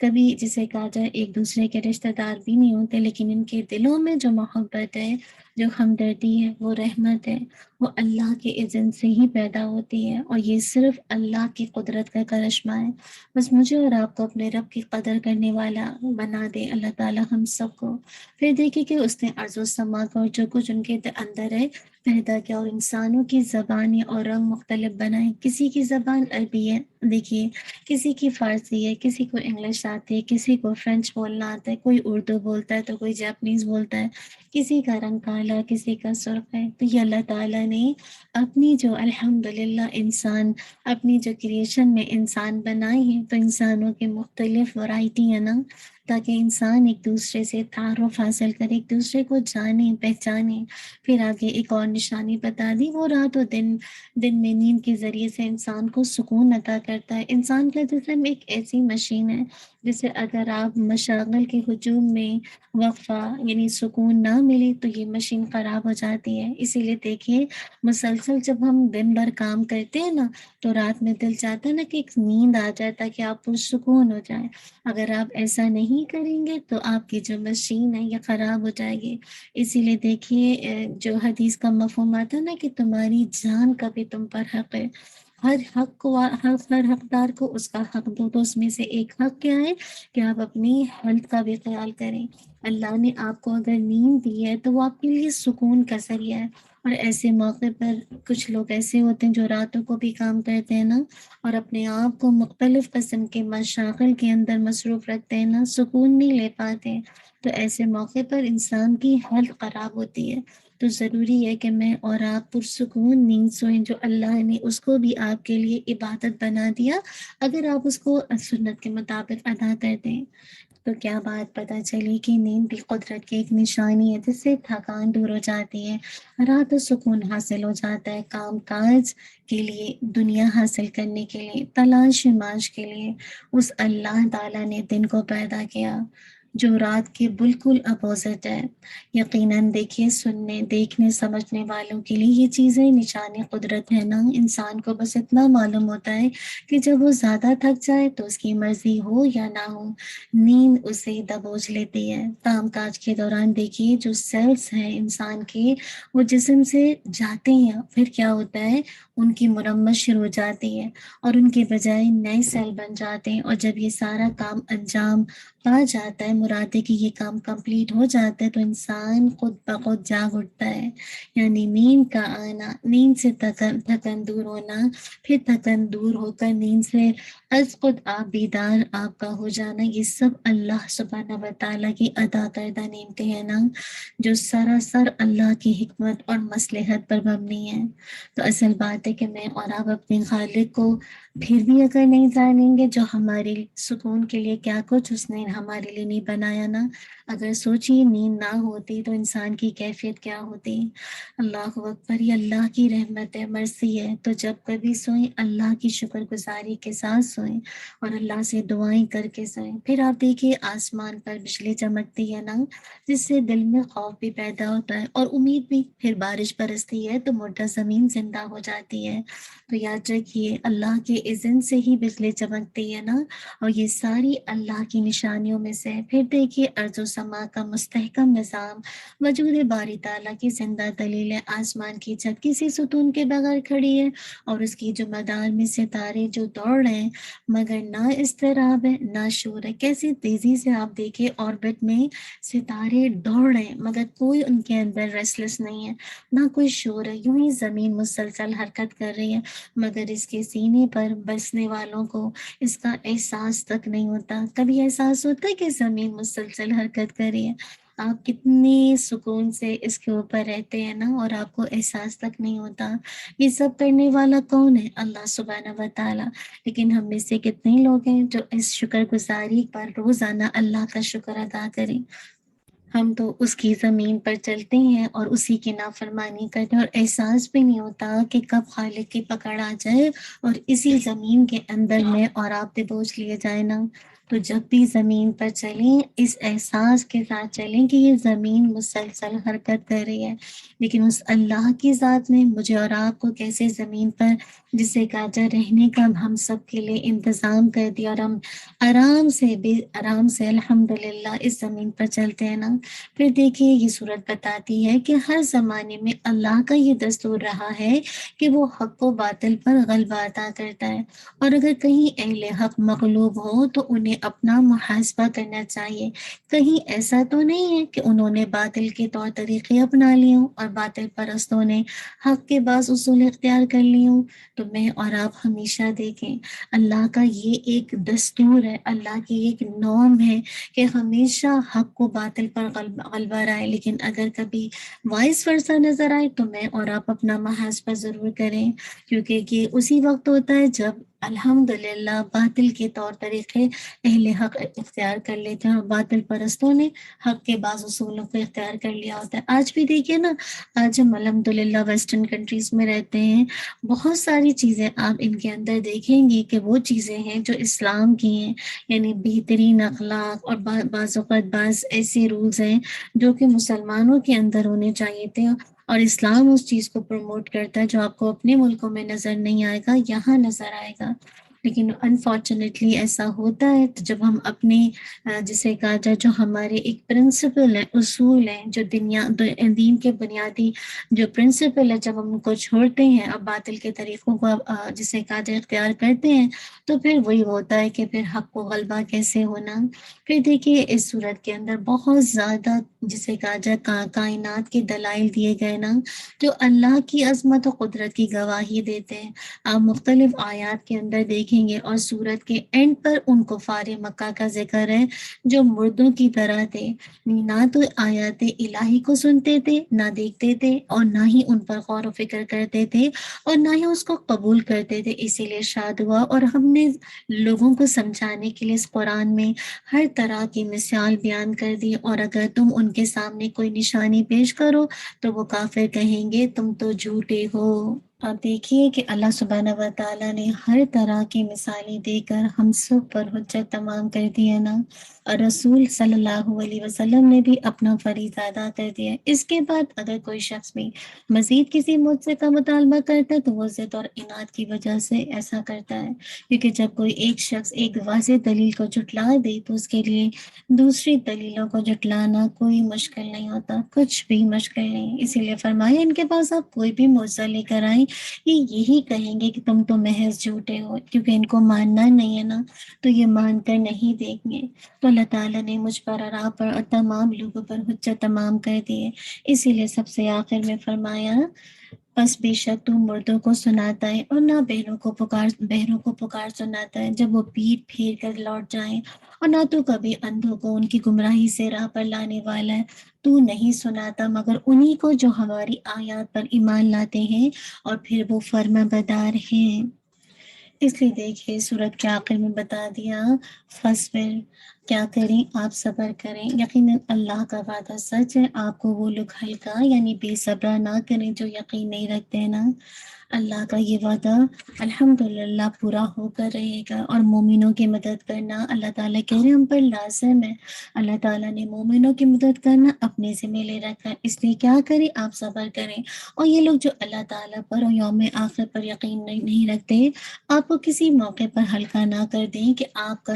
کبھی جسے کہا جائے ایک دوسرے کے رشتہ دار بھی نہیں ہوتے، لیکن ان کے دلوں میں جو محبت ہے، جو ہمدردی ہے، وہ رحمت ہے، وہ اللہ کے اذن سے ہی پیدا ہوتی ہے، اور یہ صرف اللہ کی قدرت کا کرشمہ ہے۔ بس مجھے اور آپ کو اپنے رب کی قدر کرنے والا بنا دے اللہ تعالیٰ ہم سب کو۔ پھر دیکھیں کہ اس نے ارض و سما کو اور جو کچھ ان کے اندر ہے پیدا کیا، اور انسانوں کی زبانیں اور رنگ مختلف بنائے۔ کسی کی زبان عربی ہے، دیکھیے، کسی کی فارسی ہے، کسی کو انگلش آتی ہے، کسی کو فرینچ بولنا آتا ہے، کوئی اردو بولتا ہے تو کوئی جاپنیز بولتا ہے، کسی کا رنگ کالا، کسی کا سرخ ہے۔ تو یہ اللہ تعالیٰ نے اپنی جو الحمدللہ انسان، اپنی جو کریشن میں انسان بنائے ہیں، تو انسانوں کے مختلف ورائٹی ہیں نا، تاکہ انسان ایک دوسرے سے تعارف حاصل کرے، ایک دوسرے کو جانے پہچانے۔ پھر آگے ایک اور نشانی بتا دی، وہ رات و دن میں نیند کے ذریعے سے انسان کو سکون عطا کرتا ہے۔ انسان کا جسم ایک ایسی مشین ہے جسے اگر آپ مشاغل کے ہجوم میں وقفہ یعنی سکون نہ ملے تو یہ مشین خراب ہو جاتی ہے۔ اسی لیے دیکھیے، مسلسل جب ہم دن بھر کام کرتے ہیں نا، تو رات میں دل چاہتا ہے نا کہ ایک نیند آ جائے تاکہ آپ پرسکون ہو جائیں۔ اگر آپ ایسا نہیں کریں گے تو آپ کی جو مشین ہے یہ خراب ہو جائے گی۔ اسی لیے دیکھیے جو حدیث کا مفہوم آتا ہے نا کہ تمہاری جان کا بھی تم پر حق ہے، ہر حق کو، ہر حقدار کو اس کا حق دو۔ تو اس میں سے ایک حق کیا ہے کہ آپ اپنی ہیلتھ کا بھی خیال کریں۔ اللہ نے آپ کو اگر نیند دی ہے تو وہ آپ کے لیے سکون کا ذریعہ ہے، اور ایسے موقع پر کچھ لوگ ایسے ہوتے ہیں جو راتوں کو بھی کام کرتے ہیں نا، اور اپنے آپ کو مختلف قسم کے مشاغل کے اندر مصروف رکھتے ہیں نا، سکون نہیں لے پاتے۔ تو ایسے موقع پر انسان کی ہیلتھ خراب ہوتی ہے۔ تو ضروری ہے کہ میں اور آپ پرسکون نیند سوئیں، جو اللہ نے اس کو بھی آپ کے لیے عبادت بنا دیا، اگر آپ اس کو سنت کے مطابق ادا کر دیں۔ تو کیا بات پتہ چلی کہ نیند بھی قدرت کی ایک نشانی ہے، جس سے تھکان دور ہو جاتی ہے، رات و سکون حاصل ہو جاتا ہے، کام کاج کے لیے، دنیا حاصل کرنے کے لیے، تلاش معاش کے لیے۔ اس اللہ تعالیٰ نے دن کو پیدا کیا جو رات کے بالکل اپوزٹ ہے۔ یقیناً دیکھیے، سننے دیکھنے سمجھنے والوں کے لیے یہ چیزیں نشان قدرت ہے نا۔ انسان کو بس اتنا معلوم ہوتا ہے کہ جب وہ زیادہ تھک جائے تو اس کی مرضی ہو یا نہ ہو، نیند اسے دبوچ لیتی ہے۔ کام کاج کے دوران دیکھیے جو سیلز ہیں انسان کے، وہ جسم سے جاتے ہیں، پھر کیا ہوتا ہے، ان کی مرمت شروع ہو جاتی ہے، اور ان کے بجائے نئے سیل بن جاتے ہیں، اور جب یہ سارا کام انجام پا جاتا ہے مراد ہے کہ یہ کام کمپلیٹ ہو جاتا ہے تو انسان خود بخود جاگ اٹھتا ہے. یعنی نیند کا آنا، نیند سے تھکن دور ہونا، پھر تھکن دور ہو کر نیند سے از خود آپ بیدار آپ کا ہو جانا، یہ سب اللہ سبحانہ و تعالیٰ کی عطا کردہ نعمتیں ہیں نا، جو سراسر اللہ کی حکمت اور مصلحت پر مبنی ہیں. تو اصل بات ہے کہ میں اور آپ اپنے خالق کو پھر بھی اگر نہیں جانیں گے، جو ہمارے سکون کے لیے کیا کچھ اس نے ہمارے لیے نہیں بنایا نا. اگر سوچیے نیند نہ ہوتی تو انسان کی کیفیت کیا ہوتی. اللہ اکبر، یہ اللہ کی رحمت ہے، مرضی ہے. تو جب کبھی سوئیں اللہ کی شکر گزاری کے ساتھ سوئیں اور اللہ سے دعائیں کر کے سوئیں. پھر آپ دیکھیے آسمان پر بجلی چمکتی ہے نا، جس سے دل میں خوف بھی پیدا ہوتا ہے اور امید بھی. پھر بارش برستی ہے تو مردہ زمین زندہ ہو جاتی ہے. تو یاد رکھیے اللہ کے اذن سے ہی بجلی چمکتی ہے نا، اور یہ ساری اللہ کی نشانیوں میں سے. پھر دیکھیے ارض و سما کا مستحکم نظام، وجود باری تعالیٰ کی زندہ دلیل ہے. آسمان کی چھت کسی ستون کے بغیر کھڑی ہے اور اس کی جو مدار میں ستارے جو دوڑ رہے ہیں، مگر نہ اضطراب ہے نہ شور ہے. کیسی تیزی سے آپ دیکھیں آربٹ میں ستارے دوڑ رہے ہیں، مگر کوئی ان کے اندر ریسٹلیس نہیں ہے، نہ کوئی شور ہے. یوں ہی زمین مسلسل حرکت کر رہی ہے، مگر اس کے سینے پر بسنے والوں کو اس کا احساس تک نہیں ہوتا. کبھی احساس ہوتا ہے کہ زمین مسلسل حرکت کر رہی ہے؟ آپ کتنے سکون سے اس کے اوپر رہتے ہیں نا، اور آپ کو احساس تک نہیں ہوتا. یہ سب کرنے والا کون ہے؟ اللہ سبحانہ و تعالیٰ. لیکن ہم میں سے کتنے لوگ ہیں جو اس شکر گزاری پر روزانہ اللہ کا شکر ادا کریں؟ ہم تو اس کی زمین پر چلتے ہیں اور اسی کی نافرمانی کرتے ہیں، اور احساس بھی نہیں ہوتا کہ کب خالق کی پکڑ آ جائے اور اسی زمین کے اندر میں اور آپ پہ بوجھ لیے جائے نا. تو جب بھی زمین پر چلیں اس احساس کے ساتھ چلیں کہ یہ زمین مسلسل حرکت کر رہی ہے، لیکن اس اللہ کی ذات نے مجھے اور آپ کو کیسے زمین پر جسے کاجا رہنے کا ہم سب کے لیے انتظام کر دیا، اور ہم آرام سے الحمدللہ اس زمین پر چلتے ہیں نا. پھر دیکھیے یہ صورت بتاتی ہے کہ ہر زمانے میں اللہ کا یہ دستور رہا ہے کہ وہ حق و باطل پر غلبہ عطا کرتا ہے، اور اگر کہیں اہل حق مغلوب ہو تو انہیں اپنا محاسبہ کرنا چاہیے. کہیں ایسا تو نہیں ہے کہ انہوں نے باطل کے طور طریقے اپنا لیے ہوں اور باطل پرستوں نے حق کے بعض اصول اختیار کر لیے ہوں. تو میں اور آپ ہمیشہ دیکھیں اللہ کا یہ ایک دستور ہے، اللہ کی ایک نورم ہے کہ ہمیشہ حق کو باطل پر غلبہ رائے. لیکن اگر کبھی وائس ورثہ نظر آئے تو میں اور آپ اپنا محاسبہ ضرور کریں، کیونکہ یہ اسی وقت ہوتا ہے جب الحمدللہ باطل کے طور طریقے اہل حق اختیار کر لیتے ہیں اور باطل پرستوں نے حق کے بعض اصولوں کو اختیار کر لیا ہوتا ہے. آج بھی دیکھیے نا، آج ہم الحمدللہ ویسٹرن کنٹریز میں رہتے ہیں، بہت ساری چیزیں آپ ان کے اندر دیکھیں گی کہ وہ چیزیں ہیں جو اسلام کی ہیں، یعنی بہترین اخلاق، اور بعض اوقات بعض ایسے رولز ہیں جو کہ مسلمانوں کے اندر ہونے چاہیے تھے، اور اسلام اس چیز کو پروموٹ کرتا ہے جو آپ کو اپنے ملکوں میں نظر نہیں آئے گا، یہاں نظر آئے گا. لیکن انفارچونیٹلی ایسا ہوتا ہے. تو جب ہم اپنے جسے کہا جائے جو ہمارے ایک پرنسپل ہے، اصول ہیں، جو دین کے بنیادی جو پرنسپل ہے، جب ہم ان کو چھوڑتے ہیں اب باطل کے طریقوں کو جسے کہا جائے اختیار کرتے ہیں، تو پھر وہی ہوتا ہے کہ پھر حق کو غلبہ کیسے ہونا. پھر دیکھیے اس صورت کے اندر بہت زیادہ جسے کہا جائے کائنات کے دلائل دیے گئے نا، جو اللہ کی عظمت و قدرت کی گواہی دیتے ہیں. آپ مختلف آیات کے اندر دیکھیں گے، اور سورت کے اینڈ پر ان کفار مکہ کا ذکر ہے جو مردوں کی طرح تھے، نہ تو آیات الہی کو سنتے تھے، نہ دیکھتے تھے، اور نہ ہی ان پر غور و فکر کرتے تھے، اور نہ ہی اس کو قبول کرتے تھے. اسی لیے شاد ہوا، اور ہم نے لوگوں کو سمجھانے کے لیے اس قرآن میں ہر طرح کی مثال بیان کر دی. اور اگر تم ان کے سامنے کوئی نشانی پیش کرو تو وہ کافر کہیں گے تم تو جھوٹے ہو. آپ دیکھیے کہ اللہ سبحانہ و تعالیٰ نے ہر طرح کی مثالیں دے کر ہم سب پر حجت تمام کر دی ہے نا، اور رسول صلی اللہ علیہ وسلم نے بھی اپنا فریضہ ادا کر دیا ہے. اس کے بعد اگر کوئی شخص بھی مزید کسی معجزے کا مطالبہ کرتا ہے تو وہ ضد اور اناد کی وجہ سے ایسا کرتا ہے، کیونکہ جب کوئی ایک شخص ایک واضح دلیل کو جھٹلا دے تو اس کے لیے دوسری دلیلوں کو جھٹلانا کوئی مشکل نہیں ہوتا، کچھ بھی مشکل نہیں. اسی لیے فرمایا ان کے پاس آپ کوئی بھی معجزہ لے کر آئیں یہ یہی کہیں گے کہ تم تو محض جھوٹے ہو، کیونکہ ان کو ماننا نہیں ہے نا، تو یہ مان کر نہیں دیں گے۔ تو اللہ تعالیٰ نے مجھ پر اور آپ پر اور تمام لوگوں پر حجت تمام کر دی ہے، اسی لیے سب سے آخر میں فرمایا بس بے شک تو مردوں کو سناتا ہے اور نہ بہروں کو پکار سناتا ہے جب وہ پیٹ پھیر کر لوٹ جائیں، اور نہ تو کبھی اندھوں کو ان کی گمراہی سے راہ پر لانے والا ہے۔ تو نہیں سناتا مگر انہی کو جو ہماری آیات پر ایمان لاتے ہیں اور پھر وہ فرما بردار ہیں۔ اس لیے دیکھیے سورت کے آخر میں بتا دیا فصبر، کیا کریں آپ صبر کریں، یقیناً اللہ کا وعدہ سچ ہے، آپ کو وہ لوگ ہلکا یعنی بے صبر نہ کریں جو یقین نہیں رکھتے ہیں نا، اللہ کا یہ وعدہ الحمدللہ پورا ہو کر رہے گا۔ اور مومنوں کی مدد کرنا اللہ تعالیٰ کہہ رہے ہم پر لازم ہے، اللہ تعالیٰ نے مومنوں کی مدد کرنا اپنے ذمہ لے رکھا ہے، اس لیے کیا کریں آپ صبر کریں۔ اور یہ لوگ جو اللہ تعالیٰ پر اور یوم آخر پر یقین نہیں رکھتے، آپ کو کسی موقع پر ہلکا نہ کر دیں کہ آپ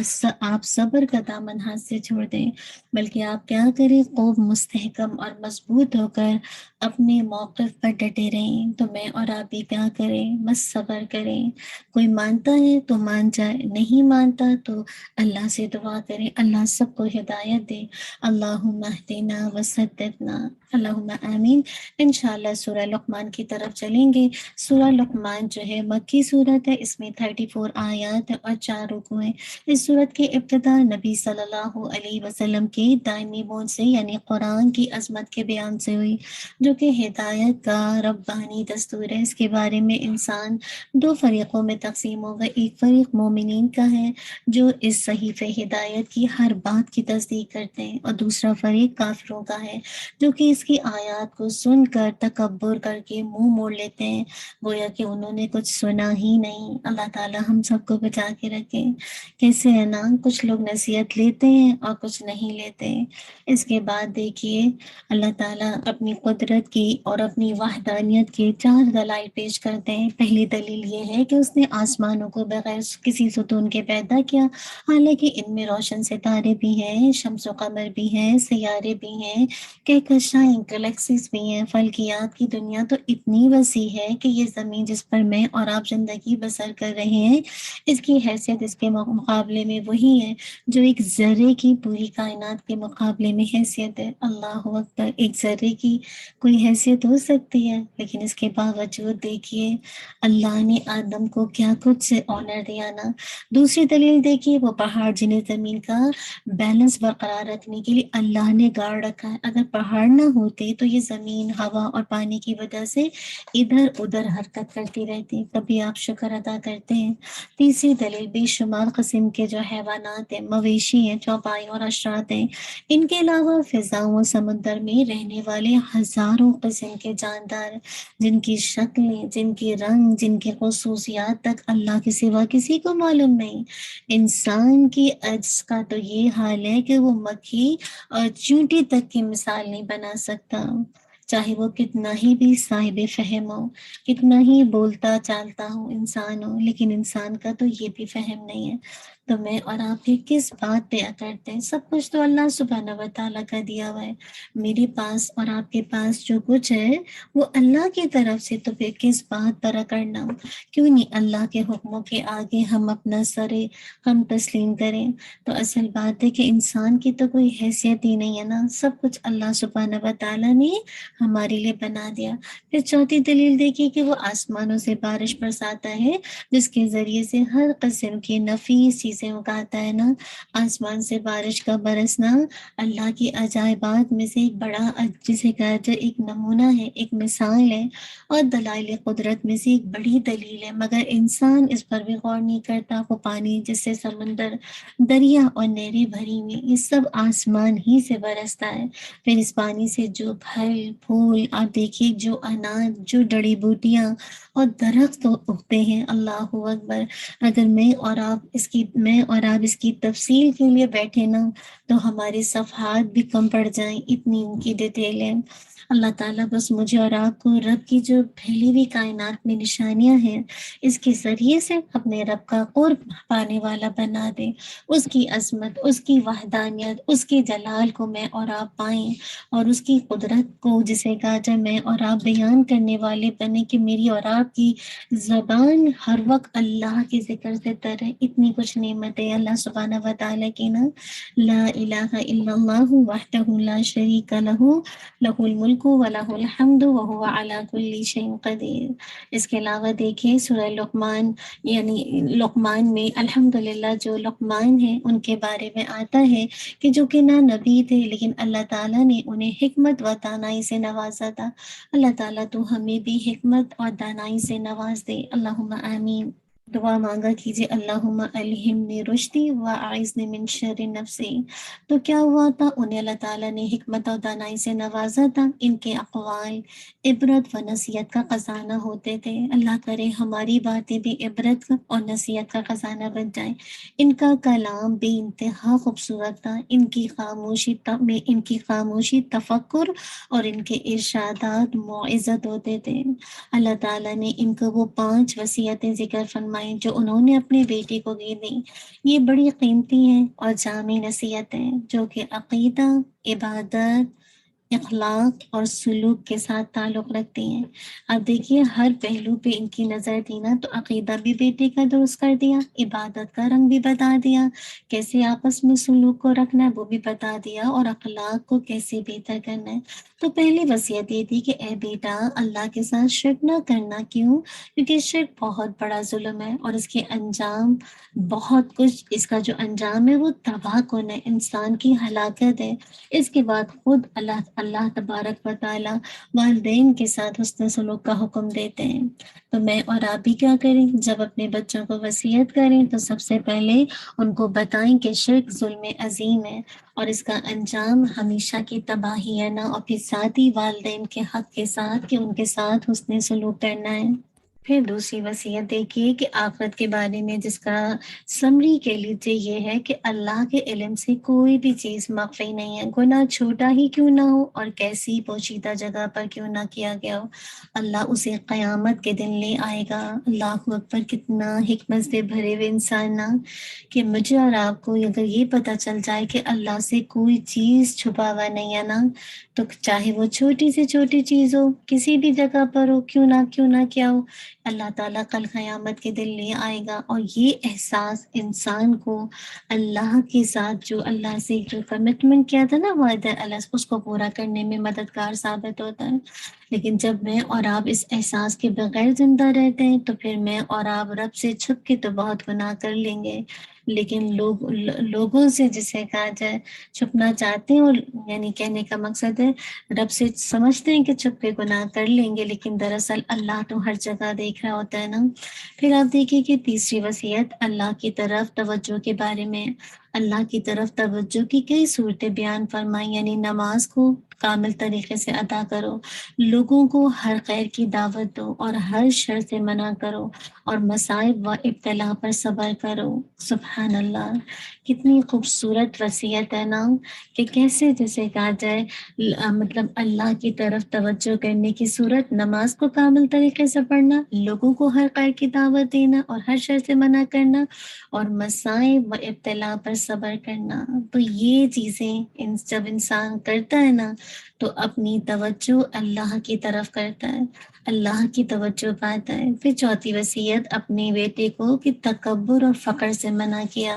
صبر کا دامن ہاتھ سے چھوڑ دیں، بلکہ آپ کیا کریں خوب مستحکم اور مضبوط ہو کر اپنے موقف پر ڈٹے رہیں۔ تو میں اور آپ بھی کیا کریں، بس صبر کریں، کوئی مانتا ہے تو مان جائے، نہیں مانتا تو اللہ سے دعا کریں اللہ سب کو ہدایت دے۔ اللہم اہدنا وسددنا، اللہم آمین۔ انشاءاللہ سورہ لقمان کی طرف چلیں گے۔ سورہ لقمان جو ہے مکی صورت ہے، اس میں 34 آیات اور 4 رکوع ہیں۔ اس صورت کی ابتدا نبی صلی اللہ علیہ وسلم کے دائمی بون سے یعنی قرآن کی عظمت کے بیان سے ہوئی، جو کہ ہدایت کا ربانی دستور ہے۔ اس کے بارے میں انسان 2 فریقوں میں تقسیم ہوگا، ایک فریق مومنین کا ہے جو اس صحیفہ ہدایت کی ہر بات کی تصدیق کرتے ہیں، اور دوسرا فریق کافروں کا ہے جو کہ اس کی آیات کو سن کر تکبر کر کے منہ موڑ لیتے ہیں، گویا کہ انہوں نے کچھ سنا ہی نہیں۔ اللہ تعالیٰ ہم سب کو بچا کے رکھے۔ کیسے ہے نا، کچھ لوگ نصیحت لیتے ہیں اور کچھ نہیں لیتے۔ اس کے بعد دیکھیے اللہ تعالیٰ اپنی قدرت کی اور اپنی وحدانیت کے 4 دلائل پیش کرتے ہیں۔ پہلی دلیل یہ ہے کہ اس نے آسمانوں کو بغیر کسی ستون کے پیدا کیا، حالانکہ ان میں روشن ستارے بھی ہیں، شمس و قمر بھی ہیں، سیارے بھی ہیں، کہکشائیں گلیکسیز بھی ہیں، فلکیات کی دنیا تو اتنی وسیع ہے کہ یہ زمین جس پر میں اور آپ زندگی بسر کر رہے ہیں، اس کی حیثیت اس کے مقابلے میں وہی ہے جو ایک ذرے کی پوری کائنات کے مقابلے میں حیثیت ہے۔ اللہ اکبر، ایک ذرے کی کوئی حیثیت ہو سکتی ہے؟ لیکن اس کے باوجود دیکھیے اللہ نے آدم کو کیا کچھ سے آنر دیا نا۔ دوسری دلیل دیکھیے وہ پہاڑ جنہیں زمین کا بیلنس برقرار رکھنے کے لیے اللہ نے گاڑ رکھا ہے، اگر پہاڑ نہ ہوتے تو یہ زمین ہوا اور پانی کی وجہ سے ادھر ادھر حرکت کرتی رہتی۔ کبھی آپ شکر ادا کرتے ہیں۔ تیسری دلیل بے شمار قسم کے جو حیوانات ہیں، مویشی ہیں، چوپائے اور حشرات ہیں، ان کے علاوہ فضاؤں و سمندر میں رہنے والے ہزاروں قسم کے جاندار جن کی شکلیں، جن کے رنگ، جن کی خصوصیات تک اللہ کے سوا کسی کو معلوم نہیں۔ انسان کی عجز کا تو یہ حال ہے کہ وہ مکھی اور چونٹی تک کی مثال نہیں بنا سکتا، چاہے وہ کتنا ہی بھی صاحب فہم ہو، کتنا ہی بولتا چالتا ہو انسان ہو، لیکن انسان کا تو یہ بھی فہم نہیں ہے۔ تو میں اور آپ بھی کس بات پہ کرتے ہیں؟ سب کچھ تو اللہ سبحانہ و تعالیٰ کا دیا ہوا ہے۔ میرے پاس اور آپ کے پاس جو کچھ ہے وہ اللہ کی طرف سے، تو پھر کس بات پر کرنا؟ کیوں نہیں اللہ کے حکموں کے آگے ہم اپنا ہم تسلیم کریں؟ تو اصل بات ہے کہ انسان کی تو کوئی حیثیت ہی نہیں ہے نا، سب کچھ اللہ سبحانہ و تعالیٰ نے ہمارے لیے بنا دیا۔ پھر چوتھی دلیل دیکھیے کہ وہ آسمانوں سے بارش برساتا ہے جس کے ذریعے سے ہر قسم کی نفیس چیزیں اگاتا ہے نا۔ آسمان سے بارش کا برسنا اللہ کی عجائبات میں سے ایک بڑا، جسے کہا جائے ایک نمونہ ہے، ایک مثال ہے، اور دلائل قدرت میں سے ایک بڑی دلیل ہے، مگر انسان اس پر بھی غور نہیں کرتا۔ وہ پانی جس سے سمندر، دریا اور نہریں بھری ہوئی، یہ سب آسمان ہی سے برستا ہے۔ پھر اس پانی سے جو پھل پھول آپ دیکھیے، جو اناج، جو جڑی بوٹیاں اور درخت اگتے ہیں، اللہ اکبر، اگر میں اور آپ اس کی تفصیل کے لیے بیٹھے نا تو ہمارے صفحات بھی کم پڑ جائیں، اتنی ان کی ڈیٹیل ہے۔ اللہ تعالیٰ بس مجھے اور آپ کو رب کی جو پھیلی ہوئی کائنات میں نشانیاں ہیں اس کے ذریعے سے اپنے رب کا قرب پانے والا بنا دے، اس کی عظمت، اس کی وحدانیت، اس کے جلال کو میں اور آپ پائیں، اور اس کی قدرت کو جسے کہا جائے میں اور آپ بیان کرنے والے بنے کہ میری اور آپ کی زبان ہر وقت اللہ کے ذکر سے تر ہے۔ اتنی کچھ نعمتیں اللہ سبحانہ و تعالیٰ کی نا، لا الہ الا اللہ وحدہ لا شریک لہ لہ الملک و لہ الحمد وہو علی کل شیء قدیر۔ اس کے علاوہ دیکھیں سورہ لقمان، یعنی لقمان میں الحمدللہ جو لقمان ہیں ان کے بارے میں آتا ہے کہ جو کہ نہ نبی تھے لیکن اللہ تعالیٰ نے انہیں حکمت و دانائی سے نوازا تھا۔ اللہ تعالیٰ تو ہمیں بھی حکمت اور دانائی سے نواز دے، اللہم آمین۔ دعا مانگا کیجیے، اللہم الہمنی رشدی واعذنی من شر نفسی۔ تو کیا ہوا تھا؟ انہیں اللہ تعالیٰ نے حکمت اور دانائی سے نوازا تھا، ان کے اقوال عبرت و نصیحت کا خزانہ ہوتے تھے۔ اللہ کرے ہماری باتیں بھی عبرت اور نصیحت کا خزانہ بن جائیں۔ ان کا کلام بے انتہا خوبصورت تھا، ان کی خاموشی تفکر اور ان کے ارشادات موعظت ہوتے تھے۔ اللہ تعالیٰ نے ان کو وہ 5 وصیتیں ذکر فرمائیں جو انہوں نے اپنے بیٹے کو دی دیں۔ یہ بڑی قیمتی ہیں اور جامع نصیحتیں جو کہ عقیدہ، عبادت، اخلاق اور سلوک کے ساتھ تعلق رکھتی ہیں۔ اب دیکھیے ہر پہلو پہ ان کی نظر دی نا، تو عقیدہ بھی بیٹے کا درست کر دیا، عبادت کا رنگ بھی بتا دیا، کیسے آپس میں سلوک کو رکھنا ہے وہ بھی بتا دیا، اور اخلاق کو کیسے بہتر کرنا ہے۔ تو پہلی وصیت یہ تھی کہ اے بیٹا اللہ کے ساتھ شرک نہ کرنا۔ کیوں؟ کیونکہ شرک بہت بڑا ظلم ہے اور اس کے انجام بہت کچھ، اس کا جو انجام ہے وہ تباہ کن ہے، انسان کی ہلاکت ہے۔ اس کے بعد خود اللہ تبارک و تعالیٰ والدین کے ساتھ حسن سلوک کا حکم دیتے ہیں۔ تو میں اور آپ بھی کیا کریں؟ جب اپنے بچوں کو وصیت کریں تو سب سے پہلے ان کو بتائیں کہ شرک ظلم عظیم ہے اور اس کا انجام ہمیشہ کی تباہی ہے نا، اور پھر ساتھ ہی والدین کے حق کے ساتھ کہ ان کے ساتھ حسن سلوک کرنا ہے۔ پھر دوسری وصیت دیکھیے کہ آخرت کے بارے میں، جس کا سمری کے لیے یہ ہے کہ اللہ کے علم سے کوئی بھی چیز مخفی نہیں ہے، گناہ چھوٹا ہی کیوں نہ ہو اور کیسی پوشیدہ جگہ پر کیوں نہ کیا گیا ہو، اللہ اسے قیامت کے دن لے آئے گا۔ اللہ اکبر، کتنا حکمت سے بھرے ہوئے انسان نا، کہ مجھے اور آپ کو اگر یہ پتہ چل جائے کہ اللہ سے کوئی چیز چھپا ہوا نہیں ہے نا، تو چاہے وہ چھوٹی سے چھوٹی چیز ہو، کسی بھی جگہ پر ہو، کیوں نہ کیا ہو، اللہ تعالیٰ کل قیامت کے دن لے آئے گا۔ اور یہ احساس انسان کو اللہ کے ساتھ جو اللہ سے جو کمٹمنٹ کیا تھا نا، وعدہ اللہ، اس کو پورا کرنے میں مددگار ثابت ہوتا ہے۔ لیکن جب میں اور آپ اس احساس کے بغیر زندہ رہتے ہیں تو پھر میں اور آپ رب سے چھپ کے تو بہت گناہ کر لیں گے، لیکن لوگوں سے جسے کہا جائے چھپنا چاہتے ہیں، اور یعنی کہنے کا مقصد ہے رب سے سمجھتے ہیں کہ چھپ کے گناہ کر لیں گے، لیکن دراصل اللہ تو ہر جگہ دیکھ رہا ہوتا ہے نا۔ پھر آپ دیکھیے کہ تیسری وصیت اللہ کی طرف توجہ کے بارے میں، اللہ کی طرف توجہ کی کئی صورتیں بیان فرمائی، یعنی نماز کو کامل طریقے سے ادا کرو، لوگوں کو ہر خیر کی دعوت دو اور ہر شر سے منع کرو، اور مصائب و ابتلا پر صبر کرو۔ سبحان اللہ، کتنی خوبصورت وصیت ہے نا، کہ کیسے جیسے کہا جائے مطلب اللہ کی طرف توجہ کرنے کی صورت، نماز کو کامل طریقے سے پڑھنا، لوگوں کو ہر خیر کی دعوت دینا اور ہر شر سے منع کرنا، اور مصائب و ابتلا پر صبر کرنا۔ تو یہ چیزیں جب انسان کرتا ہے نا تو اپنی توجہ اللہ کی طرف کرتا ہے، اللہ کی توجہ پاتا ہے۔ پھر چوتھی وصیت اپنے بیٹے کو کہ تکبر اور فقر سے منع کیا۔